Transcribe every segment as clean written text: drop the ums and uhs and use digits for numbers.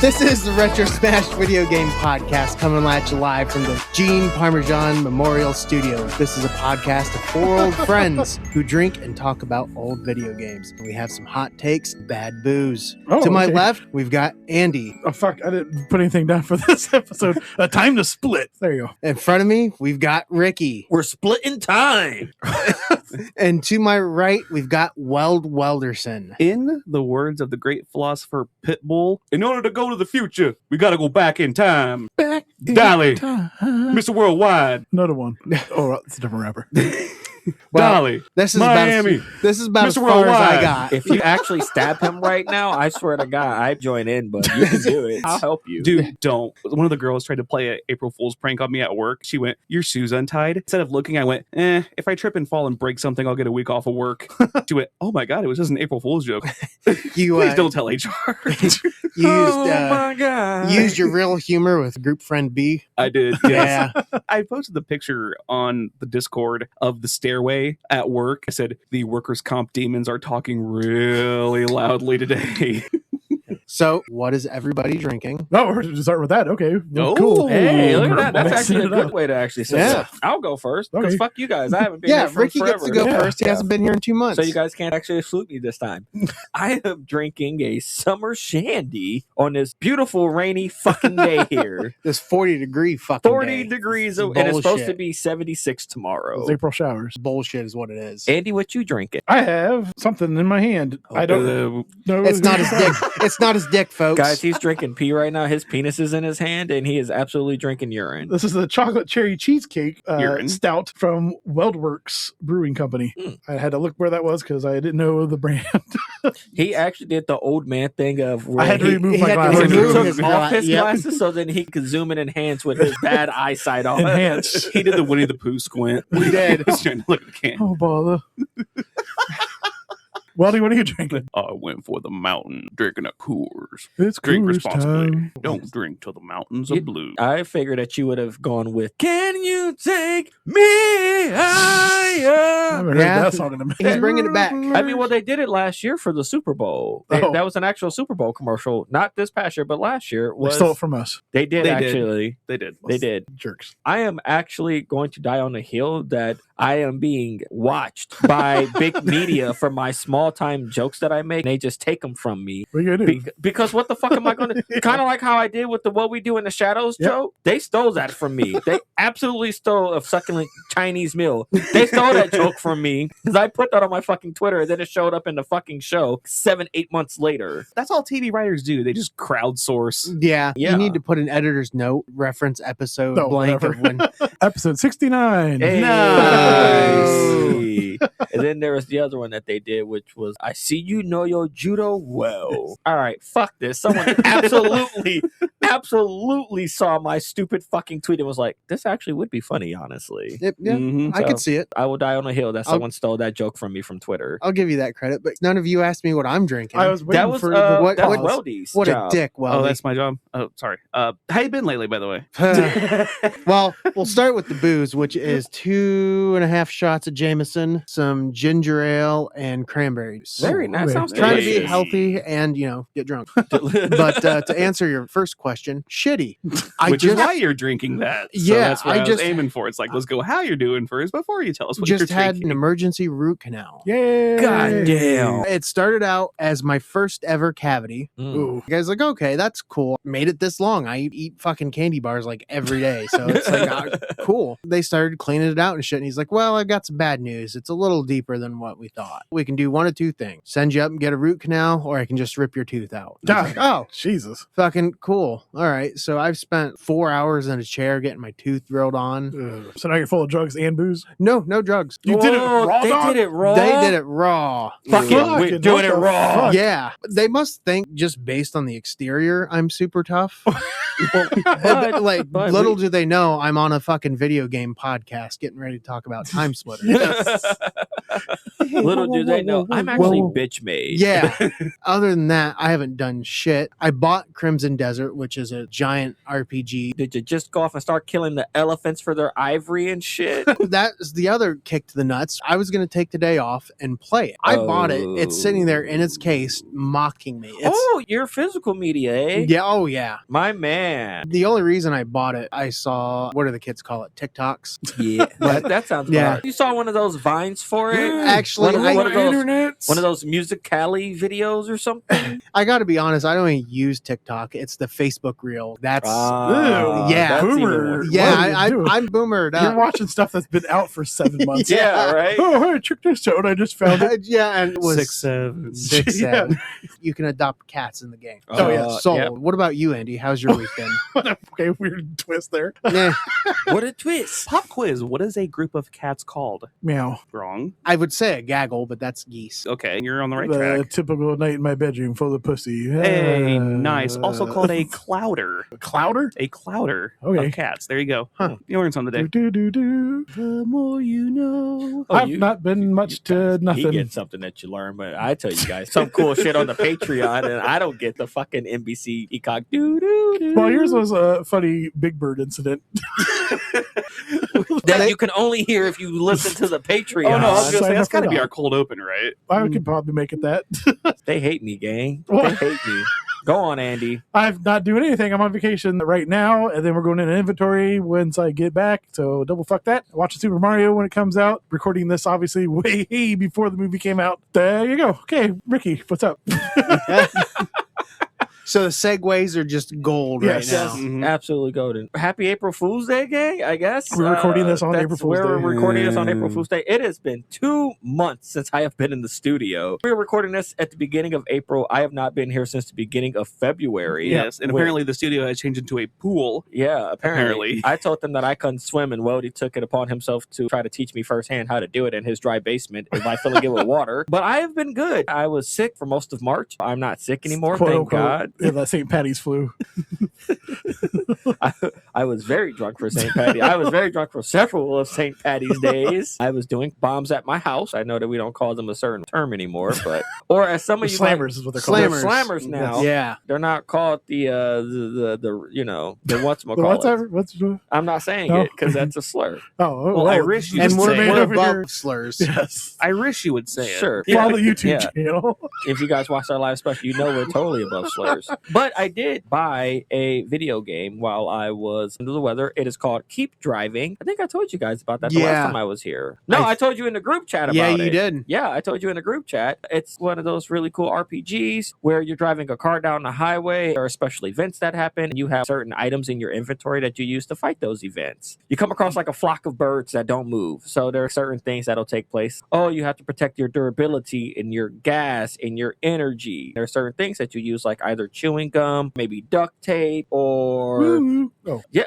This is the Retro Smash Video Game Podcast coming at you live from the Gene Parmesan Memorial Studios. This is a podcast of four old friends who drink and talk about old video games. We have some hot takes, bad booze. To my left, we've got Andy. Oh, fuck. I didn't put anything down for this episode. Time to split. There you go. In front of me, we've got Ricky. We're splitting time. And to my right, we've got Welderson. In the words of the great philosopher Pitbull, in order to go to the future, we gotta go back in time. Back Dolly, time. Mr. Worldwide. Another one. Oh, it's a different rapper. Well, Dolly, this is Miami. This is about Mr. as far Worldwide. as I got. If you actually stab him right now, I swear to God, I'd join in, but you can do it. I'll help you. Dude, don't. One of the girls tried to play an April Fool's prank on me at work. She went, "Your shoe's untied." Instead of looking, I went, if I trip and fall and break something, I'll get a week off of work. She went, "Oh my God, it was just an April Fool's joke." Please don't tell HR. my God. Used your real humor with group friend B. I did. Yeah. I posted the picture on the Discord of the stairway at work. I said, the workers' comp demons are talking really loudly today. So, what is everybody drinking? Oh, we're just starting with that. Okay. Oh, cool. Hey, look at We're that. That's mixing actually a it up. good way to actually say Yeah. it. I'll go first because Okay. fuck you guys. I haven't been Yeah, here for Ricky forever. gets to go Yeah. first. He hasn't been here in 2 months. So you guys can't actually salute me this time. I am drinking a summer shandy on this beautiful rainy fucking day here. This 40-degree fucking 40 day. degrees, It's and it's supposed to bullshit. be 76 tomorrow. It's April showers. Bullshit is what it is. Andy, what you drinking? I have something in my hand. I don't know. It's not his dick. It's not his dick, folks. Guys, he's drinking pee right now. His penis is in his hand, and he is absolutely drinking urine. This is the chocolate cherry cheesecake Urine. stout from Weldworks Brewing Company. I had to look where that was because I didn't know the brand. He actually did the old man thing of where I had to he remove he my had to glasses. he remove took his off his Yep. glasses so then he could zoom and enhance with his bad eyesight on. Enhance. He did the Winnie the Pooh squint. He did. He was trying to look at the can. Oh, bother. Weldy, what are you drinking? I went for the mountain, drinking a Coors. It's Drink Coors responsibly. time. Don't drink till the mountains You- are blue. I figured that you would have gone with "Can you take me I higher?" haven't heard Yeah. that song in a minute. He's bringing it back. I mean, well, they did it last year for the Super Bowl. Oh. That was an actual Super Bowl commercial, not this past year, but last year They was. stole it from us. They did They did. actually. They did. They did. Jerks. I am actually going to die on the hill that I am being watched by big media for my small time jokes that I make. They just take them from me. What are you going to do? Because what the fuck am I going to kind of like how I did with the "What We Do in the Shadows" Yep. joke? They stole that from me. They absolutely stole a succulent Chinese meal. They stole that joke from me because I put that on my fucking Twitter and then it showed up in the fucking show 7-8 months later. That's all TV writers do. They just crowdsource. Yeah, Yeah. you need to put an editor's note, reference episode No, blank whatever. of when. Episode 69. Hey. Nice. And then there was the other one that they did, which was "I see you know your judo well." All right, fuck this. Someone absolutely saw my stupid fucking tweet and was like, "This actually would be funny, honestly." Yep, yeah, Mhm. I So- could see it. I will die on a hill that someone stole that joke from me from Twitter. I'll give you that credit, but none of you asked me what I'm drinking. I was waiting That was for what- that's what- Weldy's what job. a dick, Oh, Weldy. that's my job. Oh, sorry. How you been lately, by the way? Well, we'll start with the booze, which is 2.5 shots of Jameson, some ginger ale, and cranberry juice. Very nice. Okay. Sounds Trying to be Delicious. healthy and, get drunk. But to answer your first question, shitty. Which is why you're drinking that. So Yeah, that's what I I was just- aiming for. It's like, let's go how you're doing first before you tell us what just you're had drinking. an emergency root canal. Yay. God damn. It started out as my first ever cavity. Mm. Ooh. You guys like, okay, that's cool. Made it this long. I eat fucking candy bars like every day. So it's like, cool. They started cleaning it out and shit. And he's like, well, I've got some bad news. It's a little deeper than what we thought. We can do one of two things. Send you up and get a root canal, or I can just rip your tooth out. And I was like, oh, Jesus. fucking cool. All right. So I've spent 4 hours in a chair getting my tooth drilled on. Ugh. So now you're full of drugs and booze? No drugs. You did it raw, They dog? did it raw. They did it raw. Fuck it. We're Fucking doing what it the raw. fuck? Yeah, they must think just based on the exterior, I'm super tough. But- but little we- do they know, I'm on a fucking video game podcast getting ready to talk about TimeSplitters. Little do they know, I'm actually bitch made. Yeah. Other than that, I haven't done shit. I bought Crimson Desert, which is a giant RPG. Did you just go off and start killing the elephants for their ivory and shit? That's the other kick to the nuts. I was going to take the day off and play it. I bought it. It's sitting there in its case, mocking me. You're physical media, eh? Yeah. Oh, yeah. My man. The only reason I bought it, I saw, what do the kids call it? TikToks? Yeah. that sounds Yeah. You saw one of those vines for it? Actually, one of those Musical.ly videos or something? I got to be honest, I don't even use TikTok. It's the Facebook reel. That's yeah. Boomer. Yeah, What are you doing? I'm boomered You're up. watching stuff that's been out for 7 months. Yeah, right? Oh, hey, check this out. I just found it. Yeah, and it was 6, 7. 6, 7. You can adopt cats in the game. Oh, yeah. Sold. yeah. What about you, Andy? How's your week been? Okay, weird twist there. Nah, What a twist. Pop quiz. What is a group of cats called? Meow. Wrong. I would say a gaggle, but that's geese. Okay, you're on the right The track. typical night in my bedroom full of pussy. Hey, nice. Also called a clouder. Clouder? A clouder Okay. of cats. There you go. Huh. You learned something today. Do. The more you know. Oh, I've not been much to He nothing. gets something that you learn, but I tell you guys some cool shit on the Patreon, and I don't get the fucking NBC Peacock. Well, yours was a funny Big Bird incident. that you can only hear if you listen to the Patreon. Oh, no, I was going to Sign say, that's up got to for be that. our cold open, right? I could probably make it that. They hate me, gang. What? They hate me. Go on, Andy. I'm not doing anything. I'm on vacation right now, and then we're going into inventory once I get back. So double fuck that. Watching Super Mario when it comes out. Recording this obviously way before the movie came out. There you go. Okay, Ricky, what's up? So the segues are just gold Yes. right now. Mhm. Absolutely golden. Happy April Fool's Day, gang, I guess. We're recording this on That's April Fool's We're Day. recording this on April Fool's Day. It has been 2 months since I have been in the studio. We were recording this at the beginning of April. I have not been here since the beginning of February. Yes, and With- apparently the studio has changed into a pool. Yeah, apparently. Apparently. I told them that I couldn't swim, and Weldy took it upon himself to try to teach me firsthand how to do it in his dry basement by filling it with water. But I have been good. I was sick for most of March. I'm not sick anymore, Quote, thank unquote. God. Yeah, that St. Patty's flu. I was very drunk for St. Patty. I was very drunk for several of St. Patty's days. I was doing bombs at my house. I know that we don't call them a certain term anymore, but or as some The of you might, slammers is what they're called. they're Slammers. slammers now. Yeah. They're not called the you know the whatchamacallit. Whatever. What's I'm not saying No. it because that's a slur. Well, I wish you And would we're say made it. of over here. slurs. Yes. I wish you would say it. Sure. Follow the YouTube Yeah. channel. If you guys watch our live special, you know we're totally above slurs. But I did buy a video game while I was under the weather. It is called Keep Driving. I think I told you guys about that the last Yeah. time I was here. No, I told you in the group chat about Yeah, it. you did. Yeah, I told you in the group chat. It's one of those really cool RPGs where you're driving a car down the highway. There are special events that happen, and you have certain items in your inventory that you use to fight those events. You come across like a flock of birds that don't move. So there are certain things that'll take place. Oh, you have to protect your durability and your gas and your energy. There are certain things that you use, like either chewing gum, maybe duct tape, or Woo. Oh, yeah,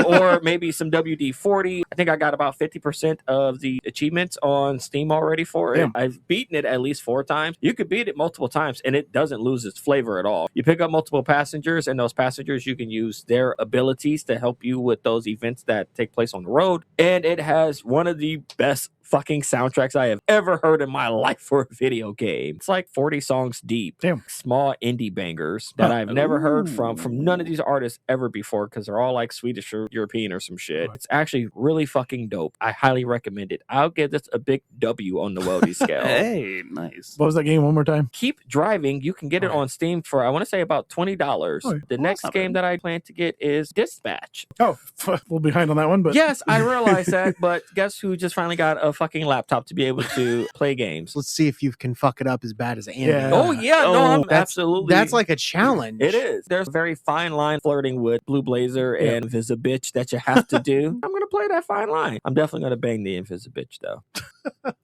or maybe some WD-40. I think I got about 50% of the achievements on Steam already for it. Damn. I've beaten it at least 4 times. You could beat it multiple times, and it doesn't lose its flavor at all. You pick up multiple passengers, and those passengers, you can use their abilities to help you with those events that take place on the road. And it has one of the best fucking soundtracks I have ever heard in my life for a video game. It's like 40 songs deep. Damn. Small indie bangers that I've never heard from none of these artists ever before, because they're all like Swedish or European or some shit. It's actually really fucking dope. I highly recommend it. I'll give this a big W on the Weldy scale. Hey, nice. what was that game one more time? Keep Driving. You can get it on Steam for, I want to say, about $20. Oh, The next not game bad. that I plan to get is Dispatch. Oh, a little behind on that one, but Yes, I realize that, but guess who just finally got a fucking laptop to be able to play games? Let's see if you can fuck it up as bad as Andy. Yeah. Oh, yeah. No, I'm absolutely. That's like a challenge. It is. There's a very fine line flirting with Blue Blazer and Invisibitch that you have to do. I'm going to play that fine line. I'm definitely going to bang the Invisibitch, though.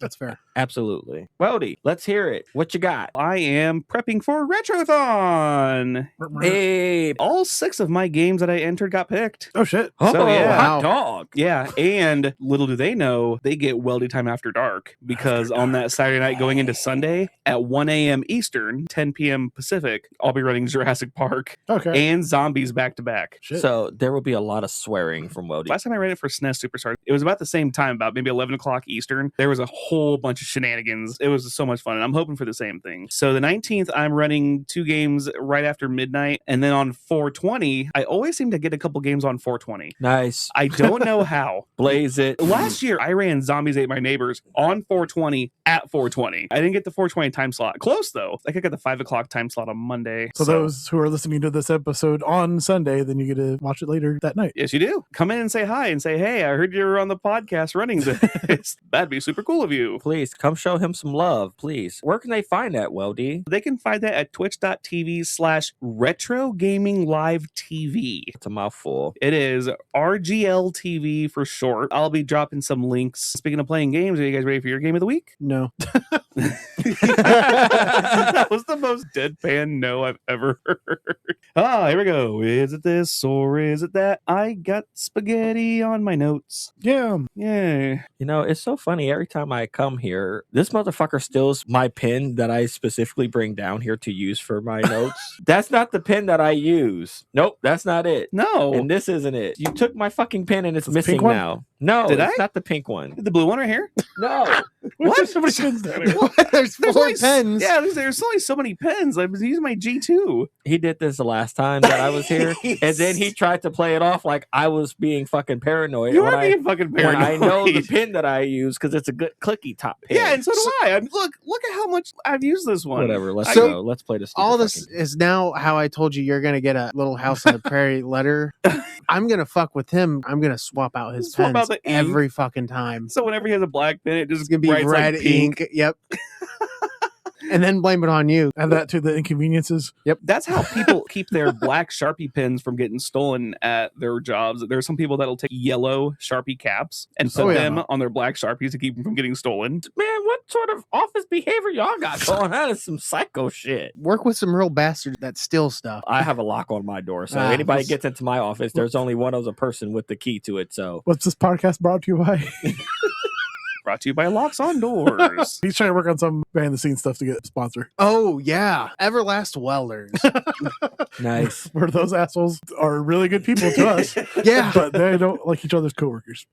That's fair. Absolutely. Weldy, let's hear it. What you got? I am prepping for Retrothon. Hey. All 6 of my games that I entered got picked. Oh shit. Oh, So, yeah. hot dog. Yeah, and little do they know, they get Weldy Time After Dark, because on that Saturday night going into Sunday at 1 a.m. Eastern, 10 p.m. Pacific, I'll be running Jurassic Park Okay. and Zombies back to back. Shit. So there will be a lot of swearing from Weldy. Last time I ran it for SNES Superstar, it was about the same time, about maybe 11 o'clock Eastern. There there was a whole bunch of shenanigans. It was so much fun, and I'm hoping for the same thing. So the 19th, I'm running 2 games right after midnight, and then on 420, I always seem to get a couple games on 420. Nice. I don't know how. Blaze it. Last year, I ran Zombies Ate My Neighbors on 420 at 420. I didn't get the 420 time slot. Close, though. Like, I got the 5 o'clock time slot on Monday. So those who are listening to this episode on Sunday, then you get to watch it later that night. Yes, you do. Come in and say hi and say, hey, I heard you were on the podcast running this. That'd be super cool of you. Please come show him some love, please. Where can they find that, Weldy? They can find that at twitch.tv/retro gaming live TV. It's a mouthful. It is RGL TV for short. I'll be dropping some links. Speaking of playing games, are you guys ready for your game of the week? No. That was the most deadpan no I've ever heard. Here we go. Is it this or is it that? I got spaghetti on my notes. Yeah. Yay. You know, it's so funny. Every time I come here, this motherfucker steals my pen that I specifically bring down here to use for my notes. That's not the pen that I use. Nope, that's not it. No. And this isn't it. You took my fucking pen and it's It's the missing pink one? now. No, Did it's I? not the pink one. The blue one right here? No. What? There's so many pins down here. There's 4 only pens. Yeah, there's only so many pens. I was using my G2. He did this the last time that I was here. And then he tried to play it off like I was being fucking paranoid. You when are being fucking when paranoid. I know the pin that I use because it's a good clicky top pin. Yeah, and so do I. Look at how much I've used this one. Whatever. Let's So, go. Let's play this. All this is now how I told you you're going to get a little house on the prairie letter. I'm going to fuck with him. I'm going to swap out his Swap pens out the ink. every fucking time. So whenever he has a black pen, it It's just going to be writes red like pink. ink. Yep. And then blame it on you. Add that to the inconveniences. That's how people keep their black Sharpie pens from getting stolen at their jobs. There are some people that'll take yellow Sharpie caps and put them on their black Sharpies to keep them from getting stolen. Man, what sort of office behavior y'all got going on? Is some psycho shit. Work with some real bastards that steal stuff. I have a lock on my door, so Ah, anybody this- gets into my office, there's only one other person with the key to it. So What's this podcast brought to you by? Brought to you by Locks on Doors. He's trying to work on some behind the scenes stuff to get a sponsor. Oh, yeah. Everlast Welders. nice. Where those assholes are really good people to us, Yeah. but they don't like each other's coworkers.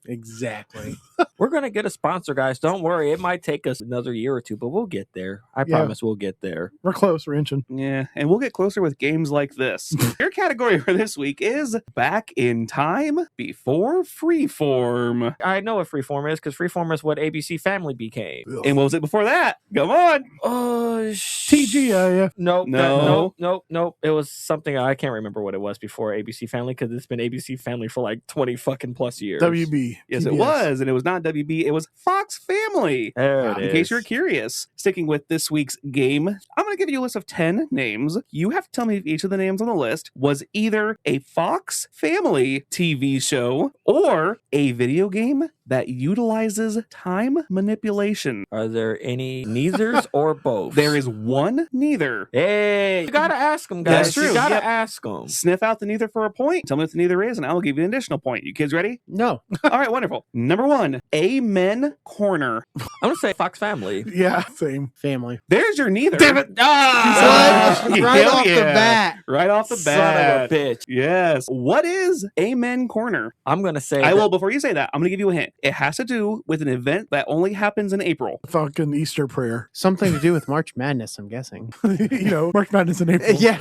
Exactly. We're gonna get a sponsor, guys. Don't worry. It might take us another year or two, but we'll get there. I Yeah. promise we'll get there. We're close. We're inching. Yeah, and we'll get closer with games like this. Your category for this week is Back in Time Before Freeform. I know what Freeform is because Freeform is what ABC Family became. And what was it before that? Come on. Oh, TGIF. Nope. No. Nope. It was something I can't remember what it was before ABC Family because it's been ABC Family for like 20 fucking plus years. WB. Yes, it TBS. was. And it was not WB. It was Fox Family. There it In is. case you're curious, sticking with this week's game, I'm going to give you a list of 10 names. You have to tell me if each of the names on the list was either a Fox Family TV show or a video game that utilizes time manipulation. Are there any neithers or both? There is one neither. Hey, you gotta ask them, guys. That's true. You gotta Yep. ask them. Sniff out the neither for a point. Tell me what the neither is, and I'll give you an additional point. You kids ready? No. All right, wonderful. Number 1, Amen Corner. I'm gonna say Fox Family. Yeah, same. Family. There's your neither. Damn it! What? Right hell off the yeah. bat. Right off the Son bat. of a bitch. Yes. What is Amen Corner? I'm gonna say I that- will, before you say that, I'm going to give you a hint. It has to do with an event that only happens in April. Fucking Easter prayer. Something to do with March Madness, I'm guessing. You know, March Madness in April. Yeah.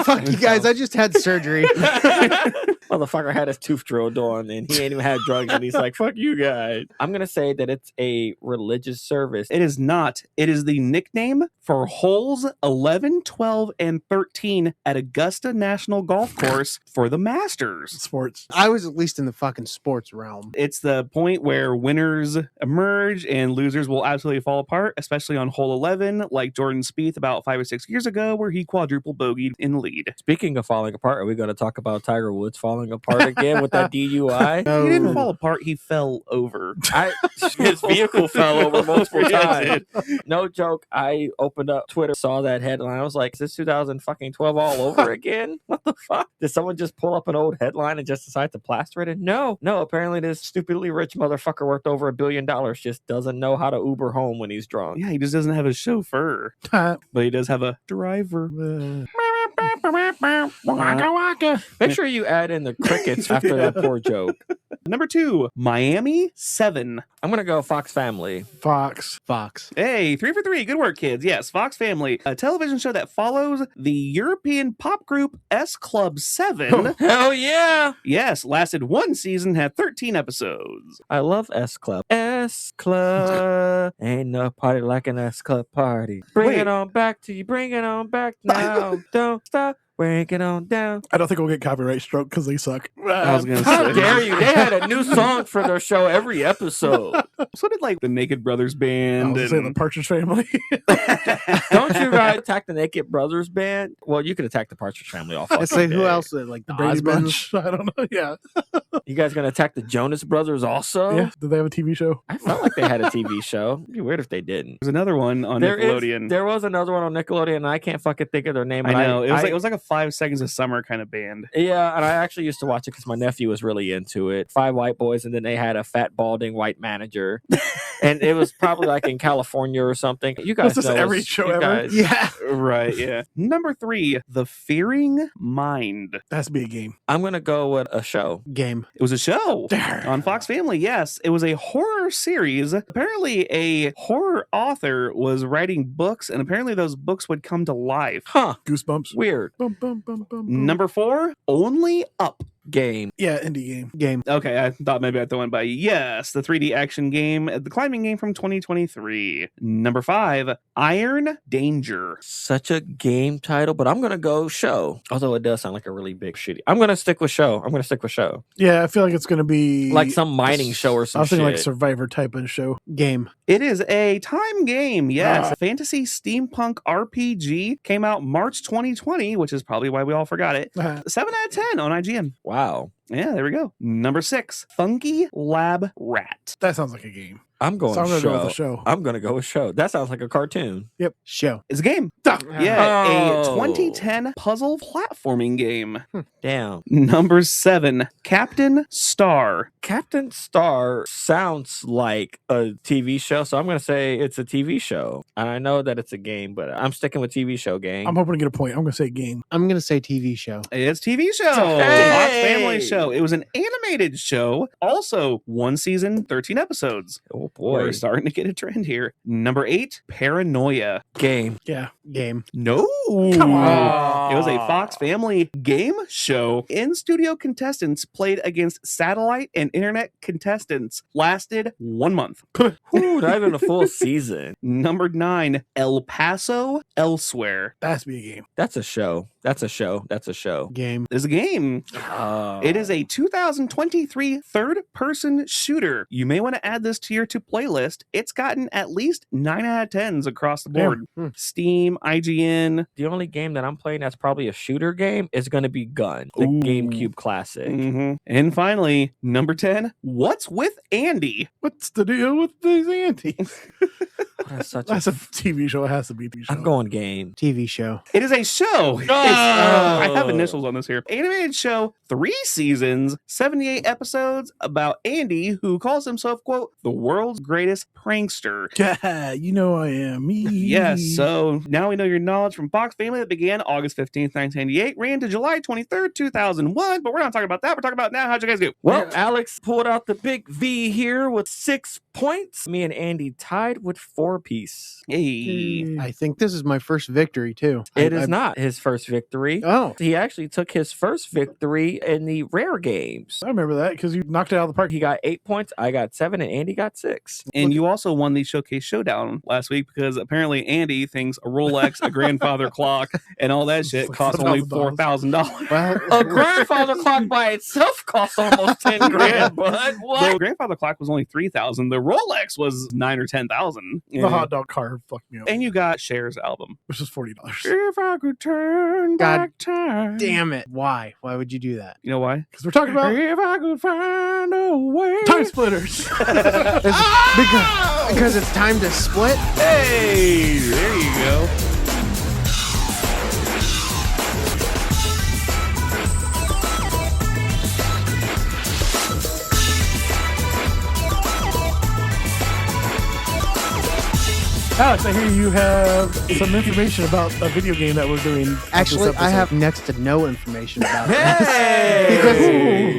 Fuck you guys. I just had surgery. Motherfucker had his tooth drilled on and he ain't even had drugs and he's like, fuck you guys. I'm gonna say that it's a religious service. It is not. It is the nickname for holes 11, 12, and 13 at Augusta National Golf Course for the Masters. Sports. I was at least in the fucking sports realm. It's the point where winners emerge and losers will absolutely fall apart, especially on hole 11, like Jordan Spieth about 5 or 6 years ago, where he quadruple bogeyed in the lead. Speaking of falling apart, are we gonna talk about Tiger Woods falling apart again with that DUI? No. He didn't fall apart, he fell over. His vehicle fell over multiple Yes, times. No joke. I opened up Twitter, saw that headline. I was like, is this 2012 all over again? What the fuck? Did someone just pull up an old headline and just decide to plaster it? And no, apparently this stupidly rich motherfucker worth over $1 billion just doesn't know how to Uber home when he's drunk. Yeah, he just doesn't have a chauffeur, but he does have a driver. Make sure you add in the crickets after that poor joke. Number 2, Miami 7. I'm going to go Fox Family. Fox. Hey, 3 for 3. Good work, kids. Yes, Fox Family, a television show that follows the European pop group S Club 7. Hell yeah. Yes, lasted 1 season, had 13 episodes. I love S Club. S Club. Ain't no party like an S Club party. Bring Wait. it on back to you. Bring it on back now. Don't stop. Break it on down. I don't think we'll get copyright stroke because they suck. I was gonna How say. dare you? They had a new song for their show every episode. So did like the Naked Brothers I Band. was saying the Partridge Family. Don't you guys attack the Naked Brothers Band? Well, you could attack the Partridge Family all fucking Let's say who day. else? Like the Brady Osmonds. Bunch. I don't know. Yeah. You guys gonna attack the Jonas Brothers also? Yeah. Did they have a TV show? I felt like they had a TV show. It'd be weird if they didn't. There's another one on Nickelodeon. There was another one on Nickelodeon, and I can't fucking think of their name. I and know. It was like a 5 Seconds of Summer kind of band. Yeah, and I actually used to watch it because my nephew was really into it. 5 white boys, and then they had a fat, balding white manager. And it was probably like in California or something. You guys This is know every us- show you ever? guys- Yeah. Right, yeah. Number 3, The Fearing Mind. That has to be a game. I'm going to go with a show. Game. It was a show There. on Fox Family. Yes, it was a horror series. Apparently, a horror author was writing books, and apparently those books would come to life. Huh. Goosebumps. Weird. Bum, bum, bum, bum, bum. Number 4, Only Up. Game. Yeah, indie game. Game. Okay, I thought maybe I'd throw one by you. Yes, the 3D action game, the climbing game from 2023. Number 5, Iron Danger. Such a game title, but I'm going to go show. Although it does sound like a really big shitty. I'm going to stick with show. Yeah, I feel like it's going to be Like some mining show or I some was shit. thinking like Survivor type of show. Game. It is a time game, yes. Ah. A fantasy steampunk RPG came out March 2020, which is probably why we all forgot it. 7 out of 10 on IGN. Wow. Yeah, there we go. Number 6, Funky Lab Rat. That sounds like a game. I'm going So I'm going to go with show. the show. I'm going to go with show. That sounds like a cartoon. Show. It's a game. Ah. Yeah, Oh. a 2010 puzzle platforming game. Damn. Number 7, Captain Star. Captain Star sounds like a TV show, so I'm going to say it's a TV show. And I know that it's a game, but I'm sticking with TV show gang. I'm hoping to get a point. I'm going to say game. I'm gonna say TV show. It's TV show. Hey! Fox Family show. It was an animated show. Also, 1 season, 13 episodes. Oh boy. We're starting to get a trend here. Number 8, Paranoia. Game. Yeah. Game. No. Come on. It was a Fox Family game show. In-studio contestants played against satellite and internet contestants. Lasted 1 month. Ooh, not even a full season. Number 9, El Paso Elsewhere. That has to be a game. That's a show. That's a show. That's a show. Game. This is a game. Oh. It is a 2023 third-person shooter. You may want to add this to your to-playlist. It's gotten at least 9 out of 10s across the board. Hmm. Steam, IGN. The only game that I'm playing that's probably a shooter game is going to be Gun, the Ooh. GameCube classic. Mhm. And finally, number 10, What's with Andy? What's the deal with these aunties? That's such That's a TV show. It has to be a TV show. I'm going game. TV show. It is a show. I have initials on this here. Animated show, 3 seasons, 78 episodes about Andy, who calls himself, quote, the world's greatest prankster. Yeah, you know I am. Me. Yes, so now we know your knowledge from Fox Family that began August 15th, 1998, ran to July 23rd, 2001, but we're not talking about that. We're talking about now. How'd you guys do? Well, Alex pulled out the big V here with 6 points. Me and Andy tied with 4 piece. Hey. I think this is my first victory too. It is not his first victory. Oh. He actually took his first victory in the rare games. I remember that because you knocked it out of the park. He got 8 points, I got 7, and Andy got 6. And you also won the Showcase Showdown last week because apparently Andy thinks a Rolex, a grandfather clock, and all that shit costs only $4,000. Well, A grandfather clock by itself costs almost 10 grand, but what? The grandfather clock was only $3,000. The Rolex was $9,000 or $10,000. The hot dog car fucked me up, And you got Cher's album. which is $40. If I could turn God back time. damn it. Why? Why would you do that? You know why? Because we're talking about If I could find a way. TimeSplitters. Because it's time to split? Hey, there you go. Alex, I hear you have some information about a video game that we're doing. Actually, I have next to no information about this. Hey! Because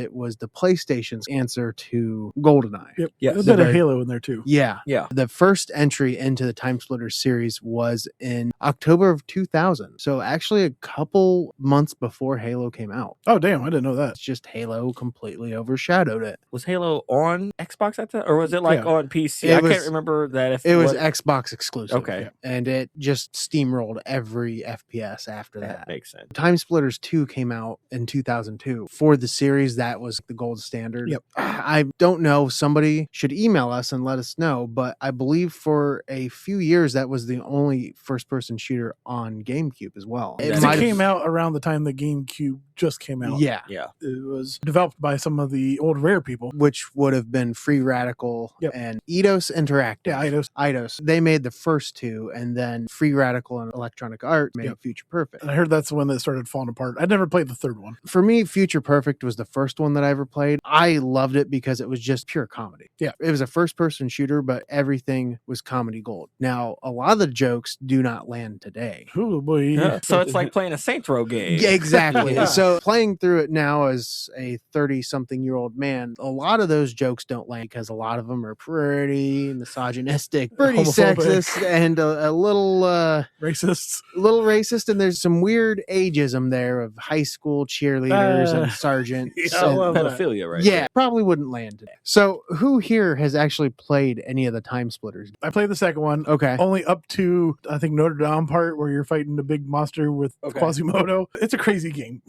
it was the PlayStation's answer to GoldenEye. Yep. Yes. A bit of Halo in there too. Yeah. Yeah. The first entry into the TimeSplitters series was in October of 2000. So actually a couple months before Halo came out. Oh, damn. I didn't know that. It's just Halo completely overshadowed it. Was Halo on Xbox at that, or was it like Yeah. on PC? It I was- can't remember that. If It was what- Xbox exclusive. Okay. And it just steamrolled every FPS after that that. makes sense. TimeSplitters 2 came out in 2002. For the series, that was the gold standard. Yep. I don't know. Somebody should email us and let us know. But I believe for a few years, that was the only first-person shooter on GameCube as well. It It might came out around the time the GameCube just came out. Yeah. Yeah. It was developed by some of the old Rare people. Which would have been Free Radical Yep. and Eidos Interactive. Yeah, Eidos. Eidos. They made the first two, and then Free Radical and Electronic Arts made Yep. Future Perfect. And I heard that's the one that started falling apart. I never played the third one. For me, Future Perfect was the first one that I ever played. I loved it because it was just pure comedy. Yeah. It was a first-person shooter, but everything was comedy gold. Now, a lot of the jokes do not land today. Oh boy. Yeah. So it's like playing a Saints Row game. Yeah, exactly. Yeah. So playing through it now as a 30-something-year-old man, a lot of those jokes don't land because a lot of them are pretty misogynistic, pretty Homophobic. sexist, and a little Racists. racist. And there's some weird ageism there of high school cheerleaders and sergeants. Yeah, I and- love that. Pedophilia, right? yeah, probably wouldn't land today. So, who here has actually played any of the TimeSplitters? I played the second one. Okay. Only up to, I think, Notre Dame part where you're fighting the big monster with Okay. Quasimodo. It's a crazy game.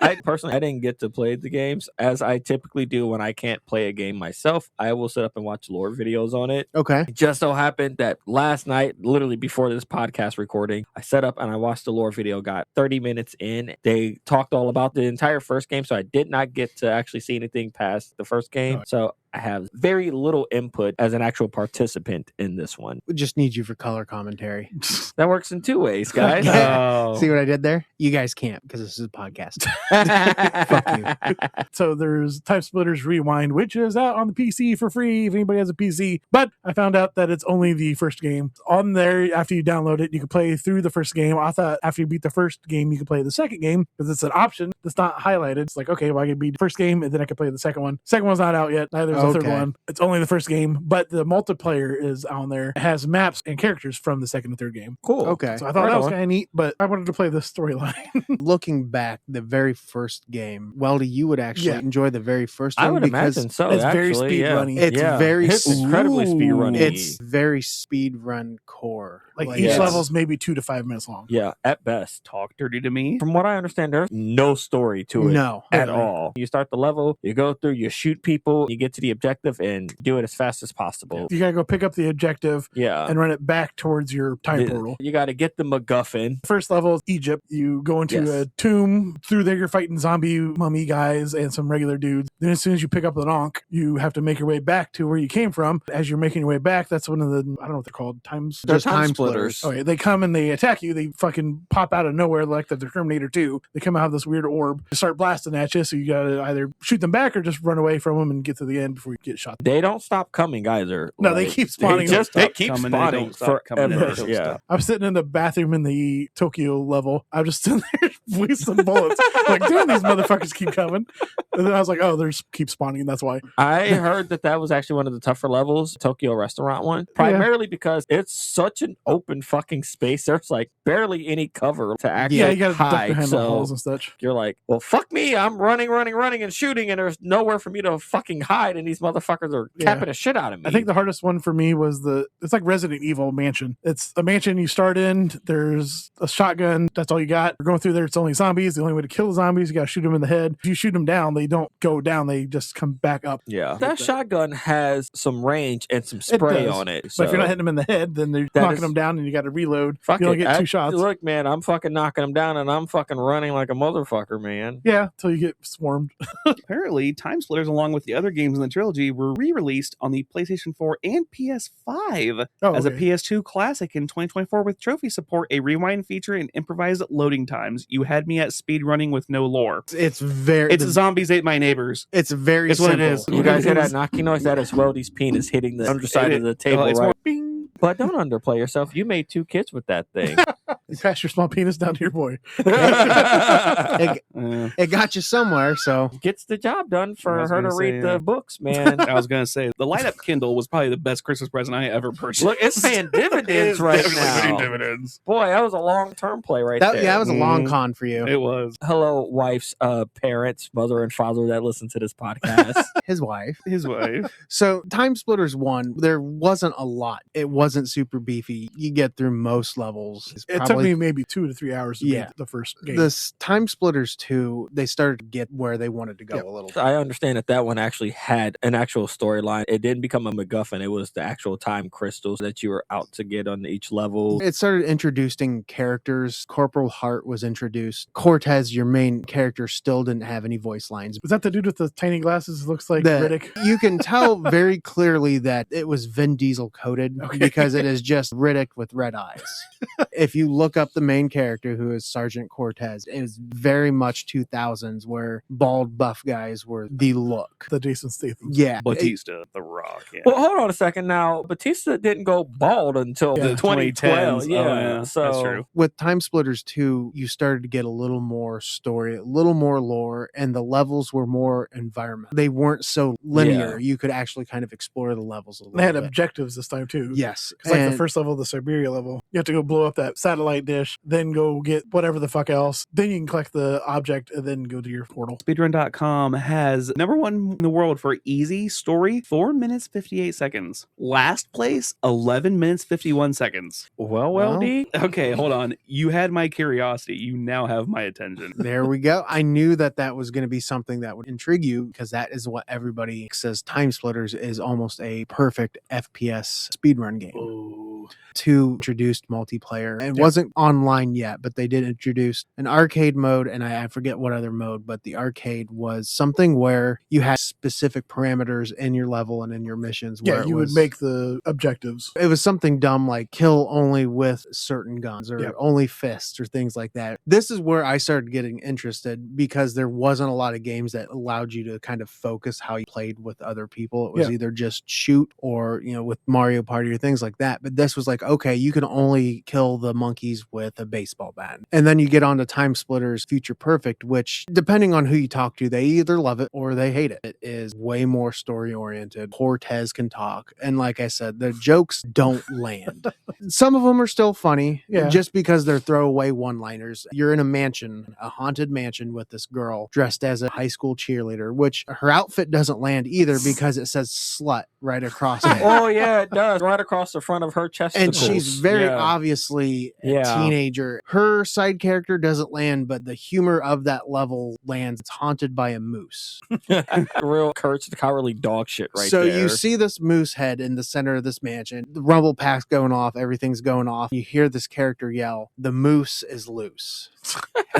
I personally, I didn't get to play the games as I typically do when I can't play a game myself. I will sit up and watch lore videos on it. Okay. It just so happened that last night, literally before this podcast recording, I set up and I watched the lore video, got 30 minutes in. They talked all about the entire first game, so I did not get to actually see anything past the first game. Oh. So I have very little input as an actual participant in this one. We just need you for color commentary. That works in two ways, guys. Oh. See what I did there? You guys can't because this is a podcast. Fuck you. So there's TimeSplitters Rewind, which is out on the PC for free if anybody has a PC. But I found out that it's only the first game. On there, after you download it, you can play through the first game. I thought after you beat the first game, you could play the second game because it's an option that's not highlighted. It's like, okay, well, I can beat the first game and then I can play the second one. Second one's not out yet. Neither is the third Okay. one. It's only the first game, but the multiplayer is on there. It has maps and characters from the second and third game. Cool. Okay. So I thought Right that was on. kind of neat, but I wanted to play the storyline. Looking back, the very first game, Weldy, you would actually Yeah. enjoy the very first one I would because imagine so. it's very actually, speed yeah. runny. It's very It's incredibly speed runny. It's very speed run core. like each yes. level's maybe 2 to 5 minutes long. Yeah, at best. Talk dirty to me. From what I understand, there's no story to it No. at Really. all. You start the level, you go through, you shoot people, you get to the objective, and do it as fast as possible. You gotta go pick up the objective Yeah. and run it back towards your time portal. You got to get the MacGuffin. First level is Egypt. You go into Yes. a tomb. Through there, you're fighting zombie mummy guys and some regular dudes. Then as soon as you pick up the Ankh, you have to make your way back to where you came from. As you're making your way back, that's one of the, I don't know what they're called, times. They're Just time time splitters. splitters. Okay, they come and they attack you. They fucking pop out of nowhere like the Terminator 2. They come out of this weird orb, start blasting at you. So you gotta either shoot them back or just run away from them and get to the end before you get shot. They don't stop coming either. No, they keep spawning. They Stop keep coming, they spawning don't stop coming, they forever. don't Yeah. stop. I'm sitting in the bathroom in the Tokyo level. I'm just sitting there wasting bullets. Like, damn, these motherfuckers keep coming. And then I was like, oh, there's keep spawning, and that's why. I heard that was actually one of the tougher levels, Tokyo restaurant one, primarily because it's such an open fucking space. There's like barely any cover to actually Yeah, you gotta duck hide. behind the walls So and such. you're like, well, fuck me. I'm running and shooting, and there's nowhere for me to fucking hide, and these motherfuckers are Yeah. capping the shit out of me. I think the hardest one for me was it's like Resident Evil Mansion. It's a mansion you start in, there's a shotgun, that's all you got. You're going through there, it's only zombies. The only way to kill the zombies, you gotta shoot them in the head. If you shoot them down, they don't go down, they just come back up. Yeah. That shotgun has some range and some spray does. on it. But if you're not so- hitting them in the head, then they're That knocking is- them down and you gotta reload. Fuck you only it. get 2 shots. Look, man, I'm fucking knocking them down and I'm fucking running like a motherfucker, man. Yeah, until you get swarmed. Apparently, TimeSplitters, along with the other games in the trilogy, were re-released on the PlayStation 4 and PS5 Oh, as a okay. PS2 classic in 2024 with trophy support, a rewind feature, and improvised loading times. You had me at speed running with no lore. It's very. It's zombies ate my neighbors. It's very. It's what it simple. is. You guys hear that knocking noise? That is Weldy's penis hitting the underside of the table, it's right? Bing. But don't underplay yourself. You made 2 kids with that thing. You pass your small penis down to your boy. It got you somewhere, so Gets the job done I for was her to gonna read say, the books, man. I was gonna say the light up Kindle was probably the best Christmas present I ever purchased. Look, it's paying dividends right Definitely paying now. dividends. Boy, that was a long-term play right there. that was a long Mhm. con for you. It was Hello, wife's parents, mother and father that listen to this podcast. His wife. his wife. So TimeSplitters 1, there wasn't a lot. It wasn't super beefy. You get through most levels. It's It took probably- me maybe 2 to 3 hours to Yeah. beat the first game. This TimeSplitters 2, they started to get where they wanted to go Yep. a little. I understand that one actually had an actual storyline. It didn't become a MacGuffin. It was the actual time crystals that you were out to get on each level. It started introducing characters. Corporal Hart was introduced. Cortez, your main character, still didn't have any voice lines. Was that the dude with the tiny glasses? Looks like That- Riddick. You can tell very clearly that it was Vin Diesel coded Okay. because it is just Riddick with red eyes. If you look up the main character, who is Sergeant Cortez, it is very much 2000s where bald buff guys were the look. The Jason Statham. Yeah. Batista, The Rock. Yeah. Well, hold on a second. Now, Batista didn't go bald until Yeah. the 2012. 2010s. Yeah, Oh, yeah. so That's true. With TimeSplitters 2, you started to get a little more story, a little more lore, and the levels were more environment. They weren't so linear. You could actually kind of explore the levels a little They had bit. objectives this time too. Yes. It's like the And- first level, the Siberia level. You have to go blow up that satellite dish, then go get whatever the fuck else. Then you can collect the object and then go to your portal. Speedrun.com has number 1 in the world for easy story, 4 minutes 58 seconds. Last place, 11 minutes 51 seconds. well, D. Okay, hold on. You had my curiosity. You now have my attention. There we go. I knew that was going to be something that would intrigue you because that is what everybody says. TimeSplitters is almost a perfect FPS speedrun game. Oh. 2 introduced multiplayer. It Yeah. wasn't online yet, but they did introduce an arcade mode, and I forget what other mode, but the arcade was something where you had specific parameters in your level and in your missions. Where Yeah, it you would was- make the objectives. It was something dumb like kill only with certain guns or Yep. only fists or things like that. This is where I started getting interested because there wasn't a lot of games that allowed you to kind of focus how you played with other people. It was Yeah. either just shoot or, with Mario Party or things like that. But this was like, okay, you can only kill the monkeys with a baseball bat. And then you get on to TimeSplitters Future Perfect, which depending on who you talk to, they either love it or they hate it. It is way more story oriented. Cortez can talk. And like I said, the jokes don't land. Some of them are still funny, Yeah. just because they're throwaway one-liners. You're in a mansion, a haunted mansion with this girl dressed as a high school cheerleader, which her outfit doesn't land either because it says slut right across it. Oh yeah, it does. Right across the front of her chest. And she's very Yeah. obviously a Yeah. teenager. Her side character doesn't land, but the humor of that level lands. It's haunted by a moose. real Kurt's the cowardly dog shit right So there. you see this moose head in the center of this mansion. The rumble pack's going off. Everything's going off. You hear this character yell, "The moose is loose."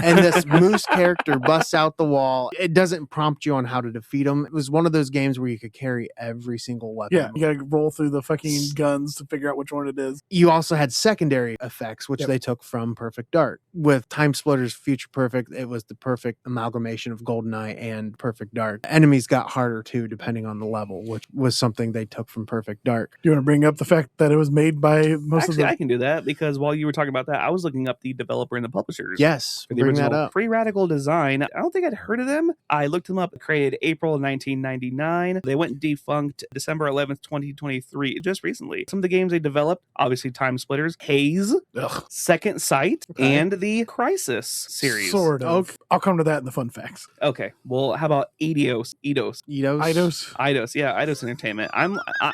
And this moose character busts out the wall. It doesn't prompt you on how to defeat him. It was one of those games where you could carry every single weapon. Yeah, you gotta roll through the fucking guns to figure out which one it is. You also had secondary effects, which Yep. they took from Perfect Dark. With TimeSplitters Future Perfect, it was the perfect amalgamation of GoldenEye and Perfect Dark. Enemies got harder too, depending on the level, which was something they took from Perfect Dark. Do you want to bring up the fact that it was made by most Actually, of I the... can do that because while you were talking about that, I was looking up the developer and the publishers. Yes, For the bring that original up. Free Radical Design. I don't think I'd heard of them. I looked them up. Created April 1999. They went defunct December 11th, 2023, just recently. Some of the games they developed, obviously TimeSplitters, Haze, Ugh, Second Sight, Okay. and the Crisis series. sort of. Okay. I'll come to that in the fun facts. Okay. Well, how about Eidos? Eidos. Eidos. Yeah, Eidos Entertainment.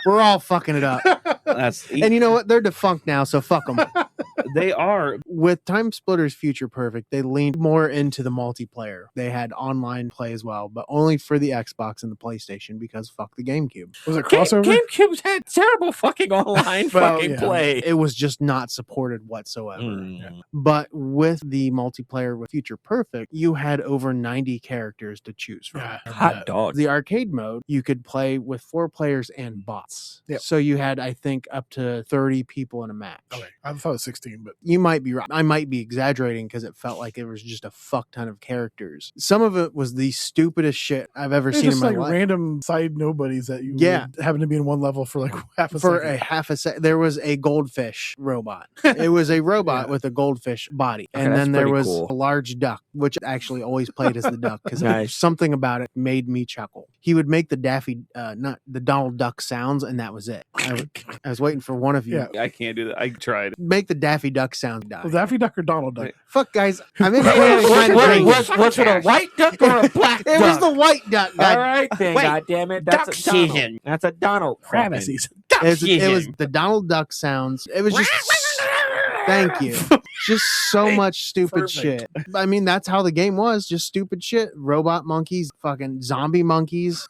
We're all fucking it up. That's And you know what? They're defunct now, so fuck them. they are. With TimeSplitters Future Perfect, they leaned more into the multiplayer. They had online play as well, but only for the Xbox and the PlayStation because fuck the GameCube. Was it crossover? GameCube's had terrible fucking online Well, fucking yeah. play. It was just not supported whatsoever. Mm. But with the multiplayer with Future Perfect, you had over 90 characters to choose from. Yeah, I Hot bet. dog. The arcade mode, you could play with 4 players and bots. Yep. So you had, I think, up to 30 people in a match. Okay. I thought it was 16, but You might be right. I might be exaggerating because it felt like it was just a fuck ton of characters. Some of it was the stupidest shit I've ever It's seen in just my like life. random side nobodies that you Yeah. would happen to be in one level for like half a For second. a half a second, there was a goldfish robot. It was a robot Yeah. with a goldfish body, Okay, and that's then there pretty was cool. a large duck, which actually always played as the duck because Nice. something about it made me chuckle. He would make the not the Donald Duck sounds, and that was it. I was waiting for one of you. Yeah. I can't do that. I tried. Make the Daffy Duck sound die. Was Daffy Duck or Donald Duck? Fuck, guys. I'm in kind of Was it a white duck or a black duck? It was the white duck. All God. right then, Wait, goddammit. duck That's a Donald. season. That's a Donald. Rabbit fucking- season. It was the Donald Duck sounds. It was just thank you. Just so much stupid Perfect. shit. I mean, that's how the game was. Just stupid shit. Robot monkeys, fucking zombie monkeys.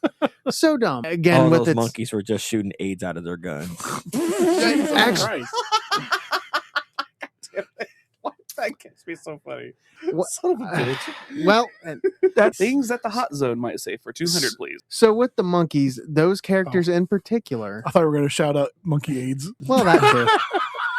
So dumb. Again, All with those its monkeys were just shooting AIDS out of their guns. actually, That gets me so funny. What- Son of a bitch. well, That's Things that the hot zone might say for 200, please. so with the monkeys, those characters in particular. I thought we were going to shout out Monkey AIDS. Well, that too.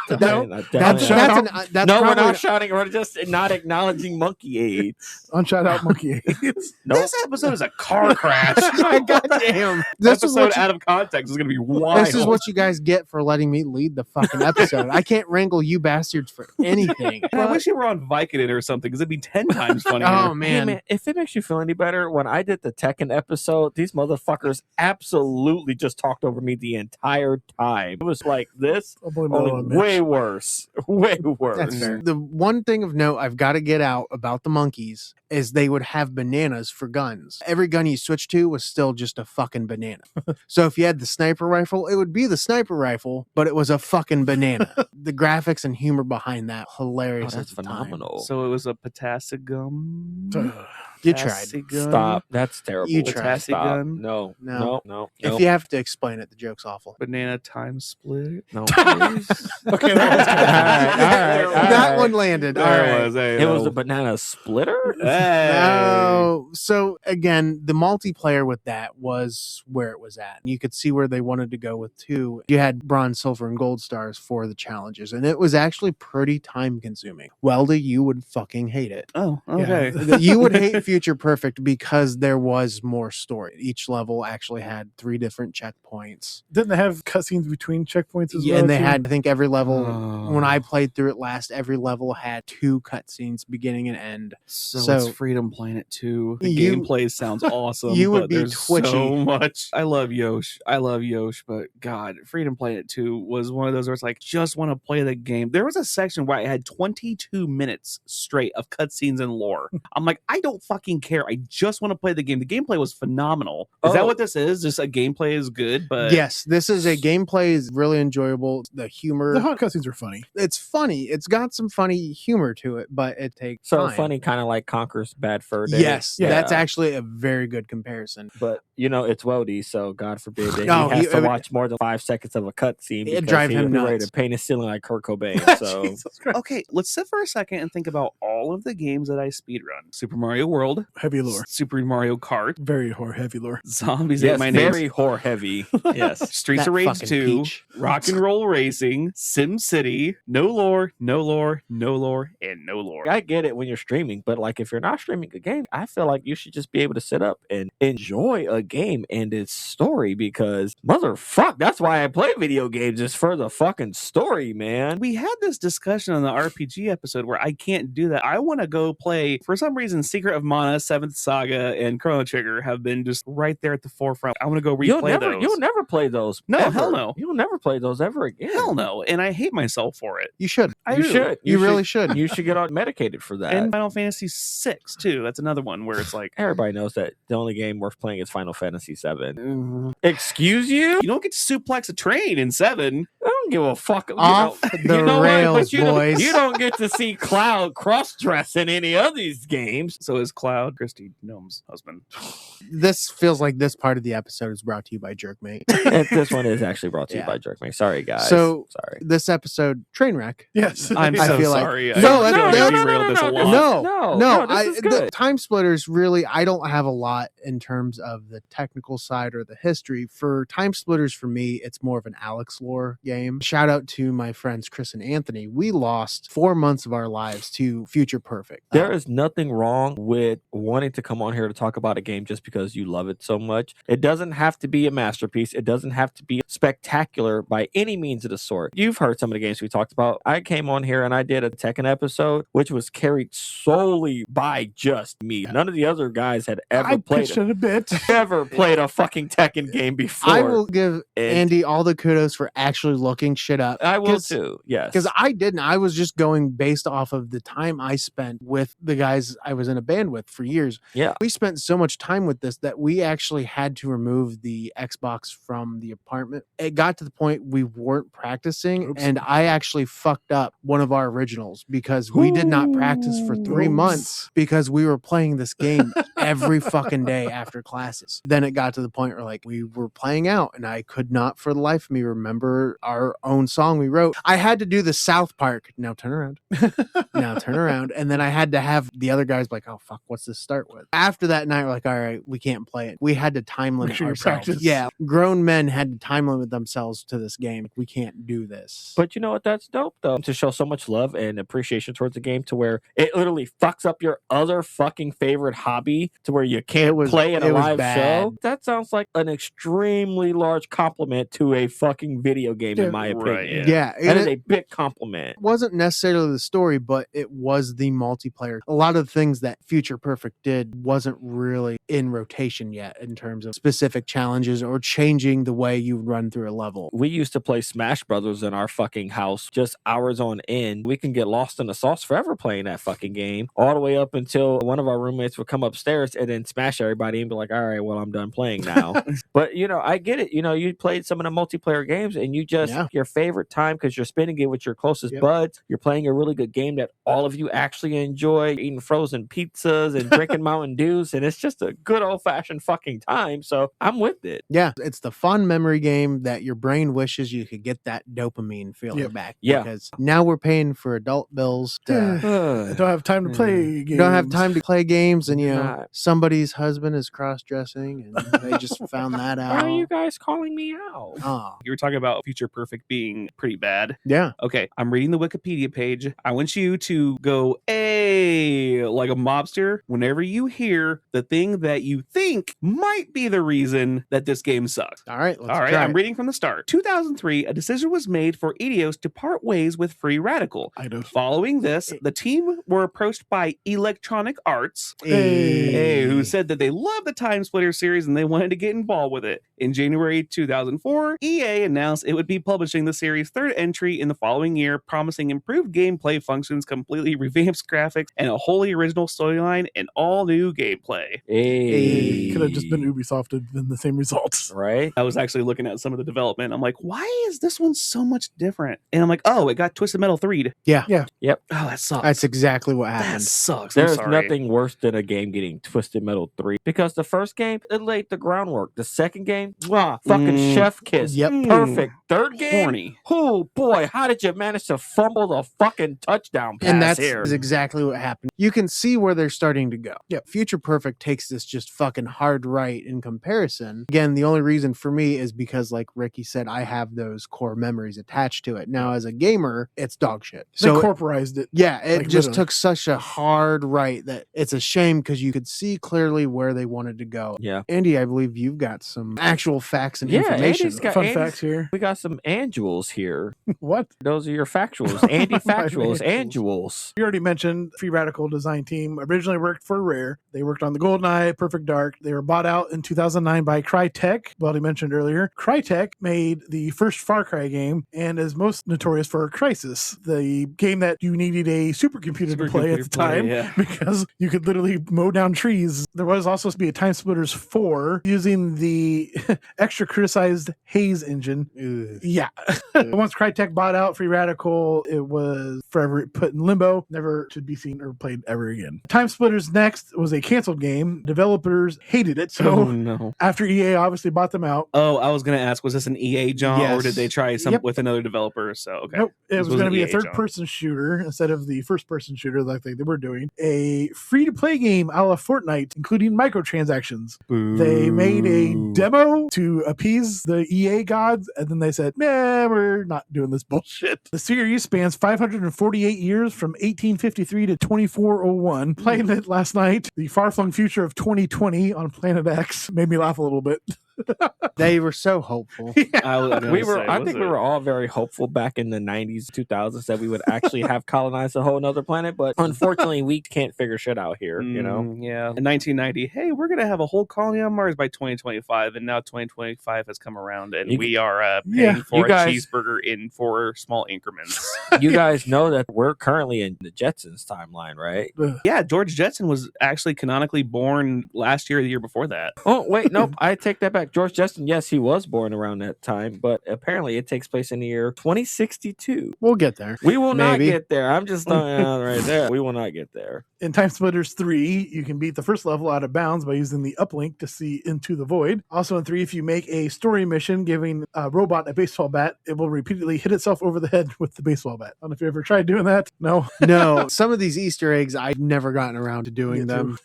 That's Shout that's no, we're probably not shouting. We're just not acknowledging monkey AIDS. Unshout out Monkey AIDS. No, This episode is a car crash. God damn. This is episode what you, out of context is going to be wild. this is what you guys get for letting me lead the fucking episode. I can't wrangle you bastards for anything. And I wish you were on Vicodin or something because it'd be 10 times funnier. Oh Hey, man. man, if it makes you feel any better, when I did the Tekken episode, these motherfuckers absolutely just talked over me the entire time. It was like this, I'll blame it all only on Mitch. way worse. Way worse. That's fair. The one thing of note I've got to get out about the monkeys is they would have bananas for guns. Every gun you switched to was still just a fucking banana. So if you had the sniper rifle, it would be the sniper rifle, but it was a fucking banana. The graphics and humor behind that, Oh, hilarious. that's at the time. phenomenal. So it was a potassium. You tried. Potassigun? Stop. That's terrible. You tried. Stop. Potassigun? No. No. No. No. If you have to explain it, the joke's awful. Banana time split. No. please. Okay, that was good. All right. That one landed. All There right. it was. Hey, It was a banana splitter. No. So again, the multiplayer with that was where it was at. You could see where they wanted to go with two. You had bronze, silver, and gold stars for the challenges, and it was actually pretty time consuming. Welda, you would fucking hate it. Oh, okay. You would hate Future Perfect because there was more story. Each level actually had 3 different checkpoints. Didn't they have cutscenes between checkpoints as Yeah, well? and they too? had, I think every level, Oh. when I played through it last, every level had 2 cutscenes, beginning and end. So it's So- Freedom Planet 2. The You- gameplay sounds awesome. you would but be there's twitchy. so much. I love Yosh, but God, Freedom Planet 2 was one of those where it's like, just want to play the game. There was a section where I had 22 minutes straight of cutscenes and lore. I'm like, I don't fucking care. I just want to play the game. The gameplay was phenomenal. Is that Oh. what this is? Just a gameplay is good, but Yes, this is a gameplay is really enjoyable. The humor, The hot cutscenes are funny. it's funny. It's got some funny humor to it, but it takes So time. funny, kind of like Conker's Bad Fur Day. Yes, Yeah. that's actually a very good comparison. But it's Weldy, so God forbid that No, he has he- to watch more than 5 seconds of a cutscene. It'd because drive he him would be ready nuts. to paint his ceiling like Kurt Cobain. So Jesus Christ. okay, let's sit for a second and think about all of the games that I speedrun. Super Mario World, Heavy lore. Super Mario Kart, Very heavy lore. Zombies Ate yes, My Name, very whore heavy. Yes. Streets That of Rage fucking 2, peach. Rock and Roll Racing, Sim City, no lore, no lore, no lore, and no lore. I get it when you're streaming, but like if you're not streaming a game, I feel like you should just be able to sit up and enjoy a game and its story because motherfuck, that's why I play video games, is for the fucking story, man. We had this discussion on the RPG episode where I can't do that. I want to go play, for some reason, Secret of Mana, Seventh Saga, and Chrono Trigger have been just right there at the forefront. I want to go replay those. You'll never play those. No, ever. hell no. You'll never play those ever again. Hell no. And I hate myself for it. You should. I You do. should. You really should. You should get on medicated for that. And Final Fantasy 6 too. That's another one where it's like, Everybody knows that the only game worth playing is Final Fantasy 7. Excuse you? you don't get to suplex a train in 7. I don't give a fuck. Off the rails, boys. You don't get to see Cloud cross-dress in any of these games. So is Cloud, Kristi Noem's husband. This feels like this part of the episode is brought to you by Jerkmate. And this one is actually brought to you Yeah. by Jerkmate. Sorry, guys. So- sorry. This episode, Trainwreck. Yes. I'm I so feel like- sorry. No, I no, feel no, derailed this a lot. No, this is good. The TimeSplitters, really, I don't have a lot in terms of the technical side or the history. For TimeSplitters, for me, it's more of an Alex lore game. Shout out to my friends Chris and Anthony. We lost 4 months of our lives to Future Perfect. There is nothing wrong with wanting to come on here to talk about a game just because you love it so much. It doesn't have to be a masterpiece. It doesn't have to be spectacular by any means of the sort. You've heard some of the games we talked about. I came on here and I did a Tekken episode, which was carried solely by just me. None of the other guys had ever played it a bit. ever played a fucking Tekken game before. I will give Andy all the kudos for actually looking shit up. I will too, yes. Because I didn't. I was just going based off of the time I spent with the guys I was in a band with for years. Yeah. We spent so much time with this that we actually had to remove the Xbox from the apartment. It got to the point we weren't practicing, and I actually fucked up one of our originals because we did not practice for 3 months because we were playing this game every fucking day after classes. Then it got to the point where like we were playing out and I could not for the life of me remember our own song we wrote. I had to do the South Park. Now turn around. Now turn around. And then I had to have the other guys like, oh fuck, what's this start with? After that night, we're like, all right, we can't play it. We had to time limit ourselves. Yeah. Grown men had to time limit themselves to this game. We can't do this. But you know what? That's dope, though. To show so much love and appreciation towards the game to where it literally fucks up your other fucking favorite hobby to where you can't play in a live show. That sounds like an extremely large compliment to a fucking video game, in my opinion. Yeah. That is a big compliment. It wasn't necessarily the story, but it was the multiplayer. A lot of the things that Future Perfect did wasn't really in rotation yet in terms of specific challenges or changing the way you run through a level. We used to play Smash Brothers in our fucking house just hours on end. We can get lost in the sauce forever playing that fucking game, all the way up until one of our roommates would come upstairs and then smash everybody and be like, all right, well, I'm done playing now. But, you know, I get it. You know, you played some of the multiplayer games and you just, your favorite time because you're spending it with your closest buds. You're playing a really good game that all of you actually enjoy, eating frozen pizzas and drinking Mountain Dews. And it's just a good old fashioned fucking time. So I'm with it. Yeah. It's the fun memory game that your brain wishes you could get that dopamine feeling back. Yeah. Because now we're paying for adult bills. I don't have time to play games. Don't have time to play games. And, you know, somebody's husband is cross-dressing and they just found that out. Why are you guys calling me out? Oh. You were talking about Future Perfect being pretty bad. Yeah. Okay, I'm reading the Wikipedia page. I want you to go, hey, like a mobster, whenever you hear the thing that you think might be the reason that this game sucks. All right, let's All right, try I'm it. reading from the start. 2003, a decision was made for Eidos to part ways with Free Radical. Following this, the team were approached by Electronic Arts, who said that they loved the TimeSplitters series and they wanted to get involved with it. In January 2004, EA announced it would be publishing the series' third entry in the following year, promising improved gameplay functions, completely revamped graphics, and a wholly original storyline and all new gameplay. Could have just been Ubisoft and been the same results. Right? I was actually looking at some of the development. I'm like, why is this one so much different? And I'm like, oh, it got Twisted Metal 3'd. Yeah. Yep. Oh, that sucks. That's exactly what happened. That sucks. I'm There's sorry. nothing worse than a game getting Twisted Metal 3 because the first game, it laid the groundwork. The second game, fucking chef kiss. Yep. Perfect. Third game, Horny. oh boy, how did you manage to fumble the fucking touchdown pass And that's here? exactly what happened. You can see where they're starting to go. Yeah, Future Perfect takes this just fucking hard right in comparison. Again, the only reason for me is because, like Ricky said, I have those core memories attached to it. Now, as a gamer, it's dog shit. They corporized it. Yeah, it Like, just literally. took such a hard right that it's a shame because you could see clearly where they wanted to go. Yeah. Andy, I believe you've got some actual facts and Yeah, information. Andy's got- Fun Andy's- facts here. We got some annuals here. What? Those are your factuals. Andy factuals, annuals. You already mentioned Free Radical design team originally worked for Rare. They worked on the GoldenEye, Perfect Dark. They were bought out in 2009 by Crytek. Well, I mentioned earlier, Crytek made the first Far Cry game and is most notorious for Crysis, the game that you needed a supercomputer to play at the time yeah. because you could literally mow down trees trees. There was also supposed to be a TimeSplitters 4 using the extra criticized Haze engine. Ugh. Yeah. Once Crytek bought out Free Radical, it was forever put in limbo, never to be seen or played ever again. TimeSplitters Next was a canceled game. Developers hated it, so no. after EA obviously bought them out. Oh, I was going to ask, was this an EA, John, or did they try some Yep. with another developer? So, okay. Nope. It This was going to an be a EA, third-person shooter instead of the first-person shooter like they were doing. A free-to-play game a la Fortnite, including microtransactions. Boo. They made a demo to appease the EA gods, and then they said, nah, we're not doing this bullshit. The series spans 548 years from 1853 to 2401. Playing it last night, the far-flung future of 2020 on Planet X made me laugh a little bit. They were so hopeful. I think we were all very hopeful back in the 90s, 2000s that we would actually have colonized a whole nother planet, but unfortunately we can't figure shit out here, you know? Yeah. In 1990, hey, we're going to have a whole colony on Mars by 2025, and now 2025 has come around, and we are paying for a cheeseburger in 4 small increments. You guys know that we're currently in the Jetsons timeline, right? Yeah, George Jetson was actually canonically born last year or the year before that. Oh, wait, nope, I take that back. George Jetson, yes, he was born around that time, but apparently it takes place in the year 2062. We'll get there. We will not Maybe. get there. I'm just throwing it out right there. We will not get there. In TimeSplitters 3, you can beat the first level out of bounds by using the uplink to see into the void. Also in 3, if you make a story mission giving a robot a baseball bat, it will repeatedly hit itself over the head with the baseball bat. I don't know if you ever tried doing that. No? No. Some of these Easter eggs, I've never gotten around to doing them.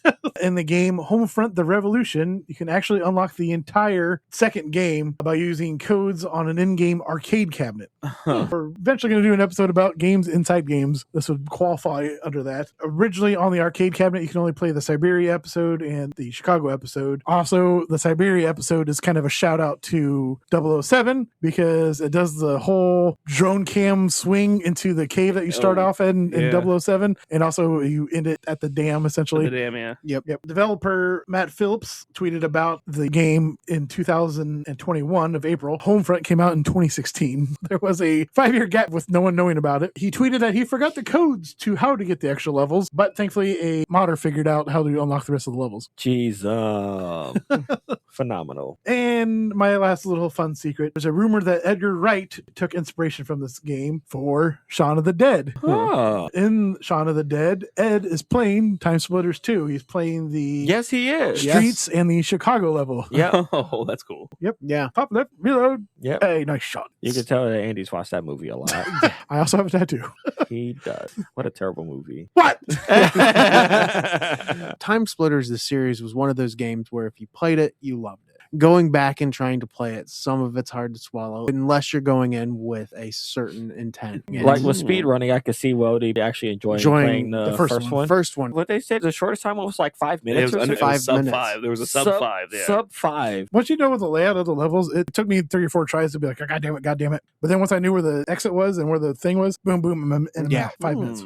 In the game Homefront: The Revolution, you can actually unlock the entire second game by using codes on an in-game arcade cabinet. We're eventually going to do an episode about games inside games. This would qualify under that. Originally on the arcade cabinet, you can only play the Siberia episode and the Chicago episode. Also, the Siberia episode is kind of a shout out to 007 because it does the whole drone cam swing into the cave that you start off in 007. And also you end it at the dam, essentially. The dam, yeah. Yep. Developer Matt Phillips tweeted about the game in 2021 of April. Homefront came out in 2016. There was a 5-year gap with no one knowing about it. He tweeted that he forgot the codes to how to get the extra levels, but thankfully a modder figured out how to unlock the rest of the levels. Jeez, phenomenal. And my last little fun secret, there's a rumor that Edgar Wright took inspiration from this game for Shaun of the Dead. Oh. In Shaun of the Dead, Ed is playing TimeSplitters 2. He's playing the Yes, he is. streets and the Chicago level. Yeah. Oh, that's cool. Yep. Yeah. Top left, reload. Yep. Hey, nice shot. You can tell that Andy's watched that movie a lot. I also have a tattoo. He does. What a terrible movie. What? TimeSplitters, the series, was one of those games where if you played it, you loved it. Going back and trying to play it, some of it's hard to swallow unless you're going in with a certain intent. Like with speedrunning, I could see Wody actually enjoying playing the first one. First one. What they said, the shortest time was like 5 minutes. It was or under something? sub minutes. 5. There was a sub 5. Yeah. Sub 5. Once you know what the layout of the levels, it took me 3 or 4 tries to be like, oh, God damn it. But then once I knew where the exit was and where the thing was, boom, boom, and Yeah. 5 minutes.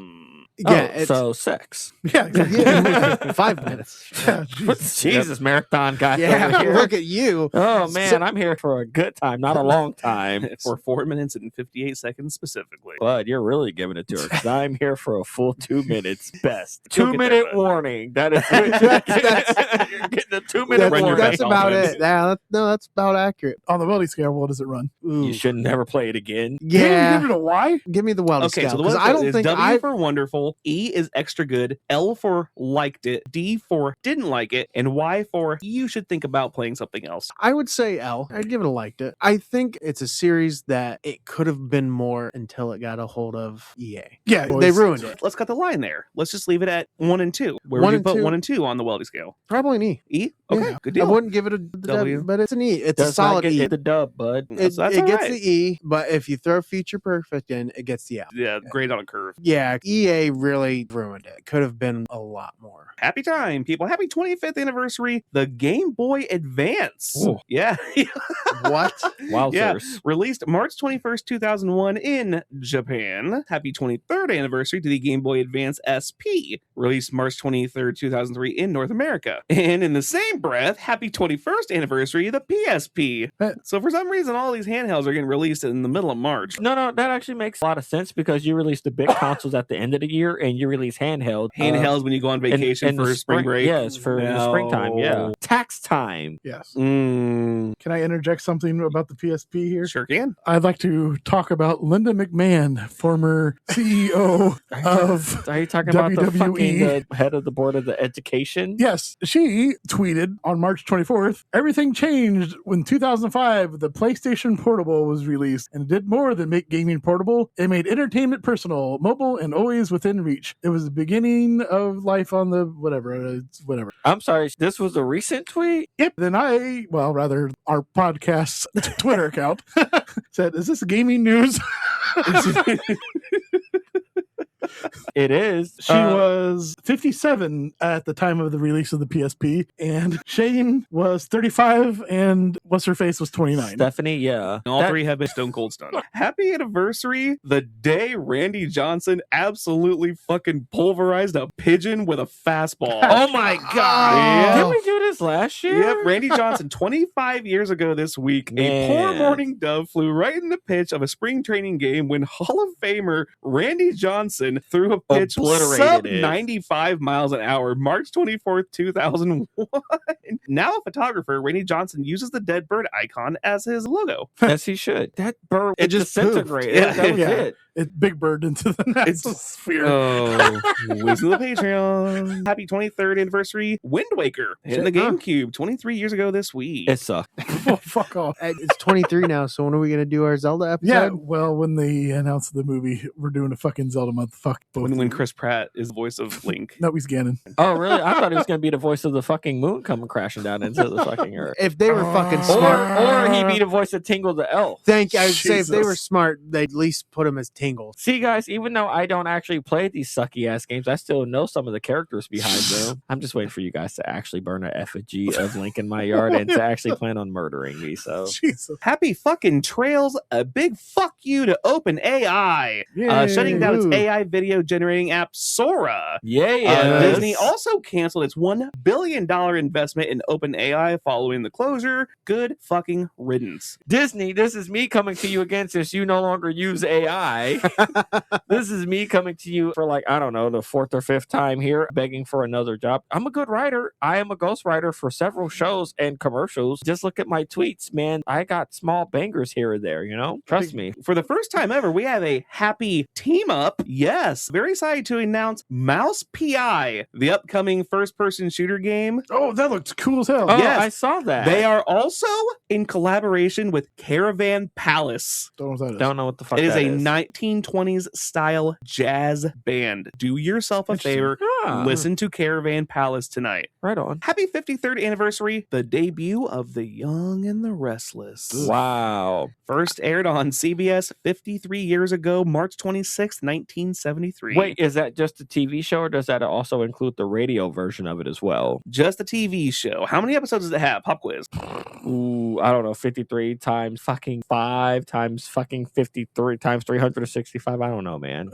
Yeah. So sex. Yeah, exactly. 5 minutes. Yeah, geez. Jesus, marathon guy. Yeah. over here. Look at you. Oh man, I'm here for a good time, not a long time. For 4 minutes and 58 seconds specifically. Bud, you're really giving it to her. 'Cause I'm here for a full 2 minutes best. You'll 2 get minute there, bud. warning. That is you're getting a 2 minute That's, warning. that's about confidence. it. Yeah, that's about accurate. On the Weldy scale, what does it run? Ooh. You should never play it again. Damn, you Yeah. give it a Y? Give me the Weldy Okay, scale, so the 'cause one I don't is think W for wonderful, E is extra good, L for liked it, D for didn't like it, and Y for you should think about playing something else. I would say L. I'd give it a liked it. I think it's a series that it could have been more until it got a hold of EA. Yeah, They ruined it. Let's cut the line there. Let's just leave it at 1 and 2. Where One would you and put two. 1 and 2 on the Weldy scale? Probably an E. E? Okay, Yeah. good I deal. wouldn't give it a W. W, but it's an E. It's Does a solid not get E. the dub, bud. It, That's it all gets right. the E, but if you throw feature perfect in, it gets the L. Yeah, great on a curve. Yeah, EA really ruined it. Could have been a lot more. Happy time, people. Happy 25th anniversary. The Game Boy Advance. Ooh. Yeah. What? Wowzers. Yeah. Released March 21st, 2001 in Japan. Happy 23rd anniversary to the Game Boy Advance SP. Released March 23rd, 2003 in North America. And in the same breath, happy 21st anniversary of the PSP. So for some reason, all these handhelds are getting released in the middle of March. No, that actually makes a lot of sense because you released the big consoles at the end of the year and you release handheld. Handhelds when you go on vacation for the spring break. Yes, for the springtime. Yeah, tax time. Yes. Mm, Can I interject something about the PSP here? sure can. I'd like to talk about Linda McMahon, former CEO of Are you talking about the WWE. fucking head of the board of the education? Yes, she tweeted on March 24th, everything changed when 2005, the PlayStation Portable was released, and it did more than make gaming portable. It made entertainment personal, mobile, and always within reach. It was the beginning of life on the whatever. I'm sorry, this was a recent tweet? Yep. Then rather our podcast's Twitter account said, is this gaming news? It is. She was 57 at the time of the release of the PSP, and Shane was 35, and what's-her-face was 29. Stephanie, yeah. All three have been stone cold stunned. Happy anniversary, the day Randy Johnson absolutely fucking pulverized a pigeon with a fastball. Oh my God. Yeah. Didn't we do this last year? Yep, Randy Johnson, 25 years ago this week, a poor mourning dove flew right in the pitch of a spring training game when Hall of Famer Randy Johnson threw a pitch sub 95 miles an hour, March 24th, 2001. Now a photographer, Randy Johnson, uses the dead bird icon as his logo. Yes, he should. That bird It just disintegrated. poofed. Yeah. That was it. It big bird into the atmosphere. Oh, listen to the Patreon. Happy 23rd anniversary, Wind Waker, hitting the GameCube 23 years ago this week. It sucked. Oh, fuck off. It's 23 now, so when are we going to do our Zelda episode? Yeah, well, when they announced the movie, we're doing a fucking Zelda month. Fuck both. When Chris Pratt is the voice of Link. No, he's Ganon. Oh, really? I thought he was going to be the voice of the fucking moon coming crashing down into the fucking earth. If they were fucking smart. Or he'd be the voice of Tingle the elf. I would say if they Jesus. were smart, they'd at least put him as Tingle. See, guys, even though I don't actually play these sucky ass games, I still know some of the characters behind them. I'm just waiting for you guys to actually burn an effigy of Link in my yard and to actually plan on murdering me. So Jesus. Happy fucking trails. A big fuck you to OpenAI. Yay. Shutting down its Ooh. AI video generating app Sora. yeah, Disney also canceled its $1 billion investment in OpenAI following the closure. Good fucking riddance. Disney, this is me coming to you again since you no longer use AI. This is me coming to you for like, I don't know, the fourth or fifth time here, begging for another job. I'm a good writer. I am a ghostwriter for several shows and commercials. Just look at my tweets, man. I got small bangers here or there, you know? Trust me. For the first time ever, we have a happy team up. Yes, very excited to announce Mouse PI, the upcoming first-person shooter game. Oh, that looks cool as hell. Oh, Yes. I saw that. They are also in collaboration with Caravan Palace. Don't know what that is. Don't know what the fuck It is that a 1920s style jazz band. Do yourself a favor. Ah, Listen to Caravan Palace tonight. right on. Happy 53rd anniversary, the debut of The Young and the Restless. Wow. First aired on CBS 53 years ago, March 26th, 1973. Wait, is that just a TV show or does that also include the radio version of it as well? Just a TV show. How many episodes does it have? Pop quiz. Ooh, I don't know. 53 times fucking 5 times fucking 53 times 365. I don't know, man.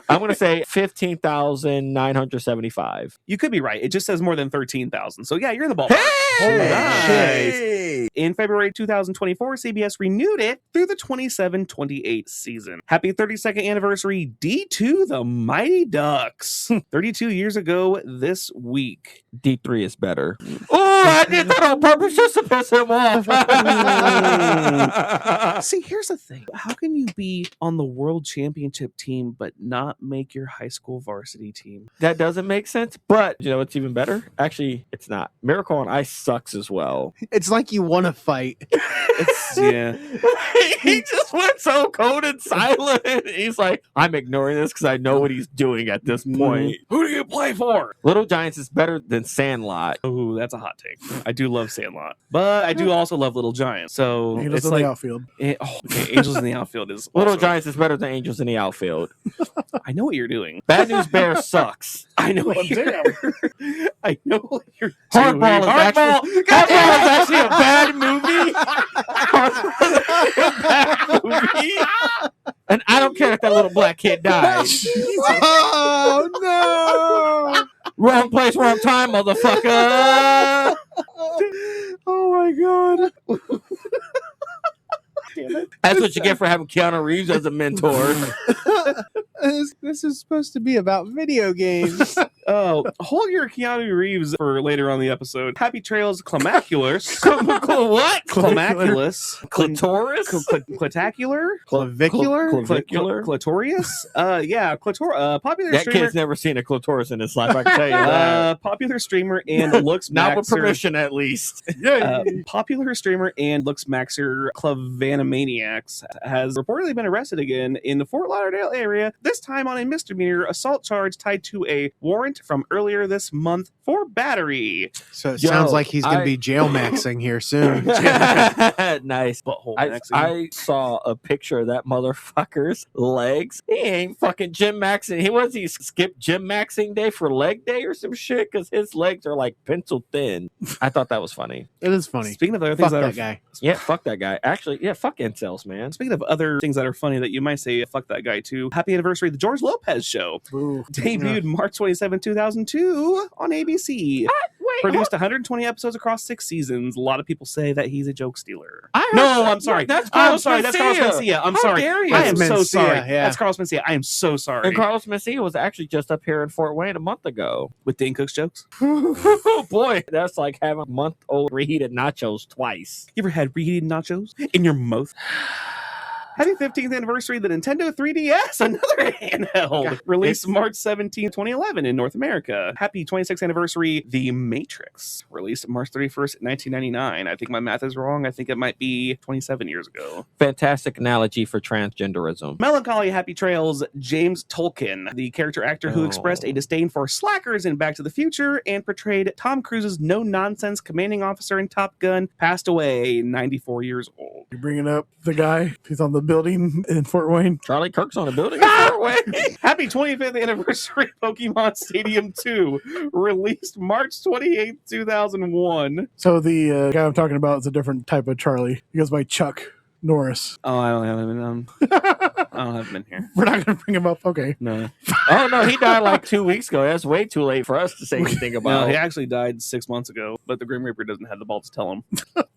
I'm going to say 15,975. You could be right. It just says more than 13,000. So yeah, you're in the ballpark. Hey! In February 2024, CBS renewed it through the 27-28 season. Happy 32nd anniversary, D2 The Mighty Ducks. 32 years ago this week. D3 is better. Oh, I did that on purpose just to piss him off. See, here's the thing. How can you be on the world championship team but not make your high school varsity team? That doesn't make sense, but you know what's even better? Actually, it's not. Miracle on Ice sucks as well. It's like you want to fight. Yeah. He just went so cold and silent. He's like, I'm ignoring this because I know what he's doing at this point. Who do you play for? Little Giants is better than Sandlot. Oh, that's a hot take. I do love Sandlot, but I do also love Little Giants. So Angels it's in like the outfield. Okay, Angels in the outfield is Little also- Giants is better than Angels in the outfield. I know what you're doing. Bad News Bears sucks. I know Oh, what you're. I know what you're Hardball doing. is actually a bad movie. Bad movie. And I don't care if that little black kid died. Oh, no. Wrong place, wrong time, motherfucker. Oh, my God. That's what you get for having Keanu Reeves as a mentor. This This is supposed to be about video games. Oh, hold your Keanu Reeves for later on the episode. Happy trails, Clamaculus. What? Clamaculus. Clitoris? Clatacular? Clavicular? Clavicular? Clitorius? Yeah, popular That streamer. kid's never seen a clitoris in his life, I can tell you that. Popular streamer and looks Not with maxer. permission, at least. Popular streamer and looks maxer Clavanamaniacs has reportedly been arrested again in the Fort Lauderdale area, this time on a misdemeanor assault charge tied to a warrant from earlier this month for battery. So it sounds like he's going to be jail maxing here soon. Nice. Butthole I maxing. saw a picture of that motherfucker's legs. He ain't fucking gym maxing. He skipped gym maxing day for leg day or some shit because his legs are like pencil thin. I thought that was funny. It is funny. Speaking of other Fuck things that that are guy. Yeah, fuck that guy. Actually, yeah, fuck incels, man. Speaking of other things that are funny that you might say fuck that guy too, happy anniversary of the George Lopez show. Ooh. Debuted March 27, 2002 on ABC. Produced 120 episodes across 6 seasons. A lot of people say that he's a joke stealer. I'm sorry. That's Carlos Mencia. I'm sorry. Dare you? I am so Mencia, sorry. yeah. That's Carlos Mencia. I am so sorry. And Carlos Mencia was actually just up here in Fort Wayne a month ago. With Dane Cook's jokes. Oh boy, that's like having a month-old reheated nachos twice. You ever had reheated nachos in your mouth? Happy 15th anniversary of the Nintendo 3DS, another handheld. God, Released March 17, 2011 in North America. Happy 26th anniversary, The Matrix. Released March 31st, 1999. I think my math is wrong. I think it might be 27 years ago. Fantastic analogy for transgenderism. Melancholy Happy Trails, James Tolkien, the character actor who expressed a disdain for slackers in Back to the Future and portrayed Tom Cruise's no-nonsense commanding officer in Top Gun, passed away, 94 years old. You're bringing up the guy who's on the building in Fort Wayne. Charlie Kirk's on a building in Fort Wayne. Happy 25th anniversary Pokemon Stadium 2, released March 28th, 2001. So the guy I'm talking about is a different type of Charlie. He goes by Chuck Norris. Oh, I don't have him. I don't have him in here. We're not going to bring him up. Okay. No. Oh no, he died like 2 weeks ago. That's way too late for us to say anything No, about. he actually died 6 months ago, but the Grim Reaper doesn't have the balls to tell him.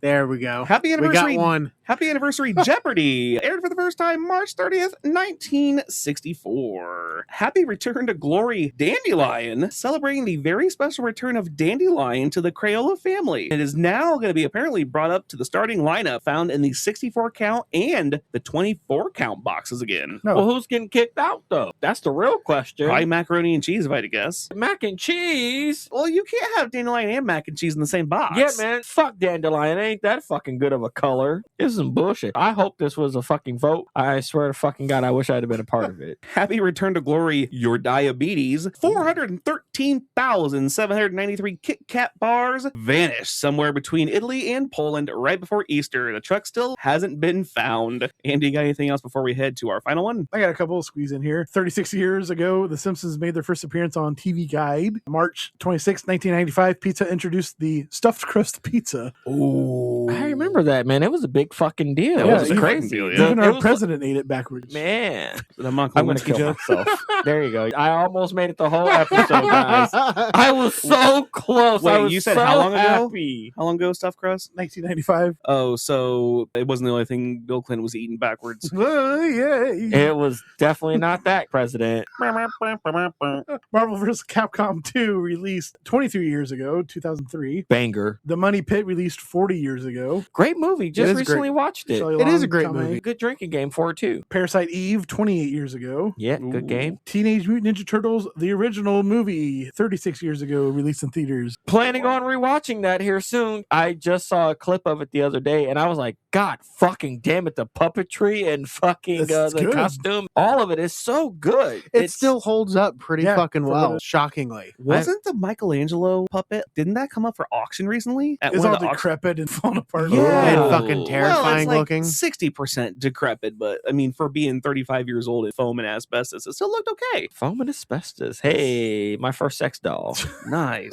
There we go. Happy We anniversary. got one. Happy anniversary Jeopardy! Aired for the first time March 30th, 1964. Happy return to glory Dandelion, celebrating the very special return of Dandelion to the Crayola family. It is now going to be apparently brought up to the starting lineup found in the 64 count and the 24 count boxes again. No. Well, who's getting kicked out though? That's the real question. Probably macaroni and cheese, if I had to guess. Mac and cheese. Well, you can't have dandelion and mac and cheese in the same box. Yeah, man. Fuck dandelion. Ain't that fucking good of a color? This is some bullshit. I hope this was a fucking vote. I swear to fucking God, I wish I'd have been a part of it. Happy return to glory, your diabetes. 413,793 Kit Kat bars vanished somewhere between Italy and Poland right before Easter. The truck still hasn't been found. Andy, you got anything else before we head to our final one? I got a couple of squeeze in here. 36 years ago, The Simpsons made their first appearance on TV Guide. March 26, 1995, Pizza introduced the stuffed crust pizza. Oh, I remember that, man. It was a big fucking deal. That It was was a crazy. deal, yeah. Even It our was president ate it backwards. Man, I'm I'm going to kill myself. There you go. I almost made it the whole episode, guys. I was so close. Wait, I was you said so how long ago? happy. How long ago, stuffed crust? 1995. Oh, so it wasn't the only thing Bill Clinton was eating backwards. Yeah. It was definitely not that, President. Marvel vs. Capcom 2 released 23 years ago, 2003. Banger. The Money Pit released 40 years ago. Great movie. Just is recently watched it. Shelley It is a Long, great Tom movie. Hanks. Good drinking game for it, too. Parasite Eve, 28 years ago. Yeah, Ooh. good game. Teenage Mutant Ninja Turtles, the original movie, 36 years ago, released in theaters. Planning on rewatching that here soon. I just saw a clip of it the other day, and I was like, God fucking damn it, the puppetry and fucking It's the good. costume, all of it is so good. It still holds up pretty Yeah, fucking for well, the- shockingly. Wasn't the Michelangelo puppet, didn't that come up for auction recently? At It's one all of the auction- decrepit and falling apart. Yeah. And Oh. fucking Well, terrifying it's like looking. 60% decrepit, but I mean, for being 35 years old and foam and asbestos, it still looked okay. Foam and asbestos. Hey, my first sex doll. Nice.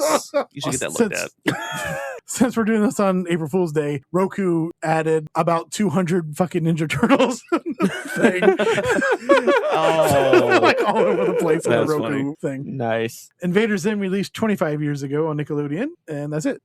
You should get that looked at. Since we're doing this on April Fool's Day, Roku added about 200 fucking Ninja Turtles thing. Oh. Like all over the place on the That's Roku funny. thing. Nice. Invader Zim released 25 years ago on Nickelodeon, and that's it.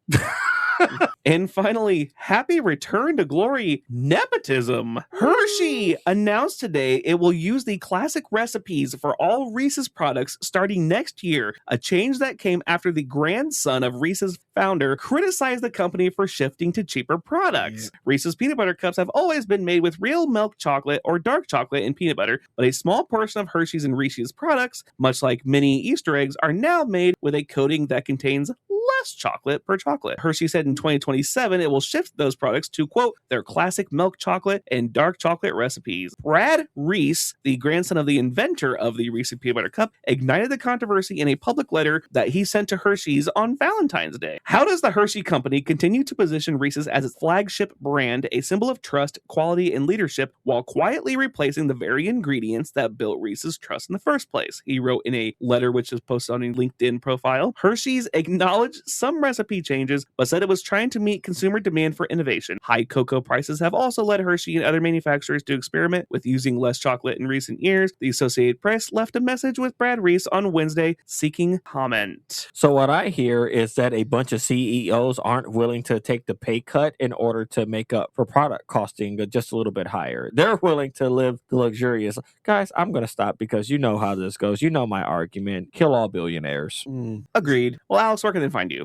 And finally, happy return to glory, nepotism. Hershey announced today it will use the classic recipes for all Reese's products starting next year, a change that came after the grandson of Reese's founder criticized the company for shifting to cheaper products. Yeah. Reese's peanut butter cups have always been made with real milk chocolate or dark chocolate and peanut butter, but a small portion of Hershey's and Reese's products, much like mini Easter eggs, are now made with a coating that contains less chocolate per chocolate. Hershey said in 2027 it will shift those products to, quote, their classic milk chocolate and dark chocolate recipes. Brad Reese, the grandson of the inventor of the Reese's peanut butter cup, ignited the controversy in a public letter that he sent to Hershey's on Valentine's Day. How does the Hershey company continue to position Reese's as its flagship brand, a symbol of trust, quality, and leadership, while quietly replacing the very ingredients that built Reese's trust in the first place? He wrote in a letter which is posted on a LinkedIn profile. Hershey's acknowledged some recipe changes, but said it was trying to meet consumer demand for innovation. High cocoa prices have also led Hershey and other manufacturers to experiment with using less chocolate in recent years. The Associated Press left a message with Brad Reese on Wednesday seeking comment. So what I hear is that a bunch of CEOs aren't willing to take the pay cut in order to make up for product costing just a little bit higher. They're willing to live the luxurious. Guys, I'm going to stop because you know how this goes. You know my argument. Kill all billionaires. Agreed. Well, Alex, where can they find you?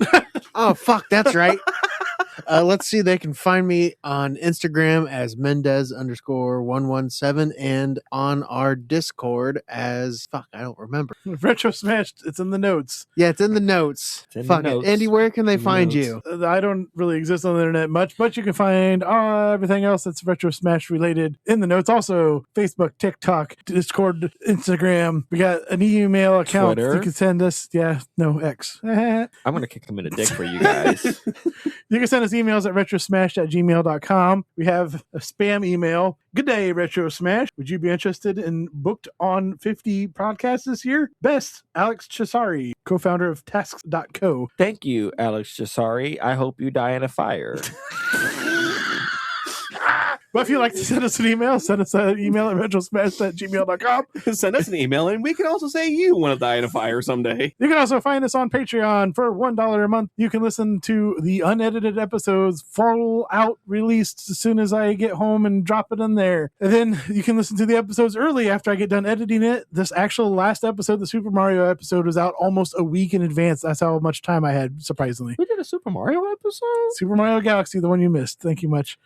Oh, fuck, that's right. Let's see. They can find me on Instagram as Mendez_117 and on our Discord as fuck. I don't remember. Retro Smashed. It's in the notes. Yeah, it's in the notes. Fuck it. Andy, where can they find you? I don't really exist on the internet much, but you can find everything else that's Retro Smash related in the notes. Also, Facebook, TikTok, Discord, Instagram. We got an email account. Twitter. You can send us. Yeah, no, X. I'm going to kick them in the dick for you guys. You can send us emails at retrosmash@gmail.com. We have a spam email. Good day, Retro Smash. Would you be interested in booked on 50 podcasts this year? Best, Alex Cesari, co-founder of Tasks.co. Thank you, Alex Cesari. I hope you die in a fire. But if you'd like to send us an email, send us an email at retrosmash@gmail.com. Send us an email, and we can also say you want to die in a fire someday. You can also find us on Patreon for $1 a month. You can listen to the unedited episodes, full out released as soon as I get home and drop it in there. And then you can listen to the episodes early after I get done editing it. This actual last episode, the Super Mario episode, was out almost a week in advance. That's how much time I had, surprisingly. We did a Super Mario episode? Super Mario Galaxy, the one you missed. Thank you much.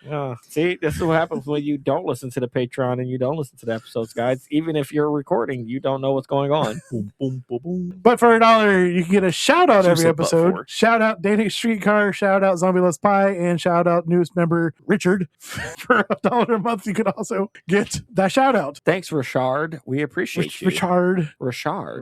See, this is what happens when you don't listen to the Patreon and you don't listen to the episodes, guys. Even if you're recording, you don't know what's going on. Boom, boom, boom, boom. But for $1, you can get a shout out every episode. Shout out Dating Streetcar, shout out Zombie Let's Pie, and shout out newest member Richard. For $1 a month, you can also get that shout out. Thanks, Richard. We appreciate you. Richard.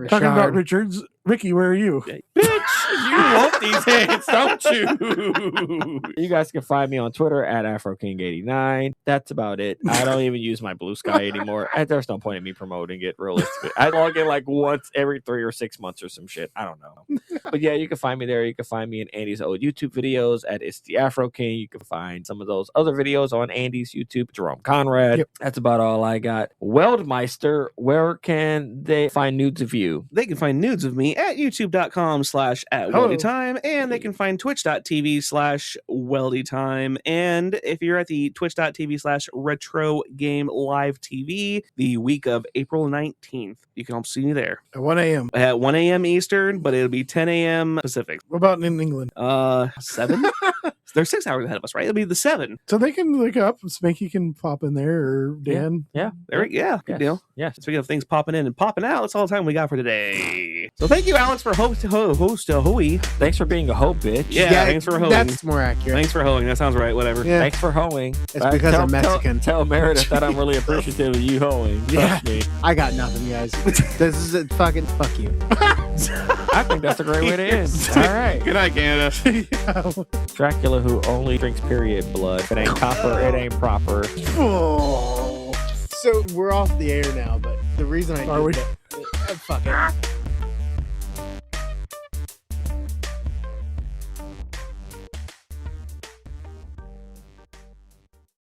Talking about Richards. Ricky, where are you? Bitch, you want these hits, don't you? You guys can find me on Twitter at AfroKing89. That's about it. I don't even use my Blue Sky anymore. There's no point in me promoting it, realistically. I log in like once every 3 or 6 months or some shit. I don't know. But yeah, you can find me there. You can find me in Andy's old YouTube videos at It's the Afro King. You can find some of those other videos on Andy's YouTube, Jerome Conrad. Yep. That's about all I got. Weldmeister, where can they find nudes of you? They can find nudes of me at youtube.com/@weldytime, and they can find twitch.tv/weldytime. And if you're at the twitch.tv/retro game live TV the week of April 19th, you can also see me there at 1 a.m. At 1 a.m. Eastern, but it'll be 10 a.m. Pacific. What about in England? 7? They're 6 hours ahead of us, right? It'll be the 7. So they can look up. Spanky can pop in there, or Dan. Yeah. Good deal. Yeah. Speaking of things popping in and popping out, that's all the time we got for today. So thank you, Alex, for host hoey. Thanks for being a hoe, bitch. Yeah, thanks for hoeing. That's more accurate. Thanks for hoeing. That sounds right. Whatever. Yeah. Thanks for hoeing. It's because I'm Mexican. Tell Meredith that I'm really appreciative of you hoeing. Trust me. I got nothing, guys. This is a fucking fuck you. I think that's a great way to end. All right. Good night, Canada. Dracula who only drinks period blood. If it ain't copper, it ain't proper. Oh. So we're off the air now, but the reason I Are we? Fuck it.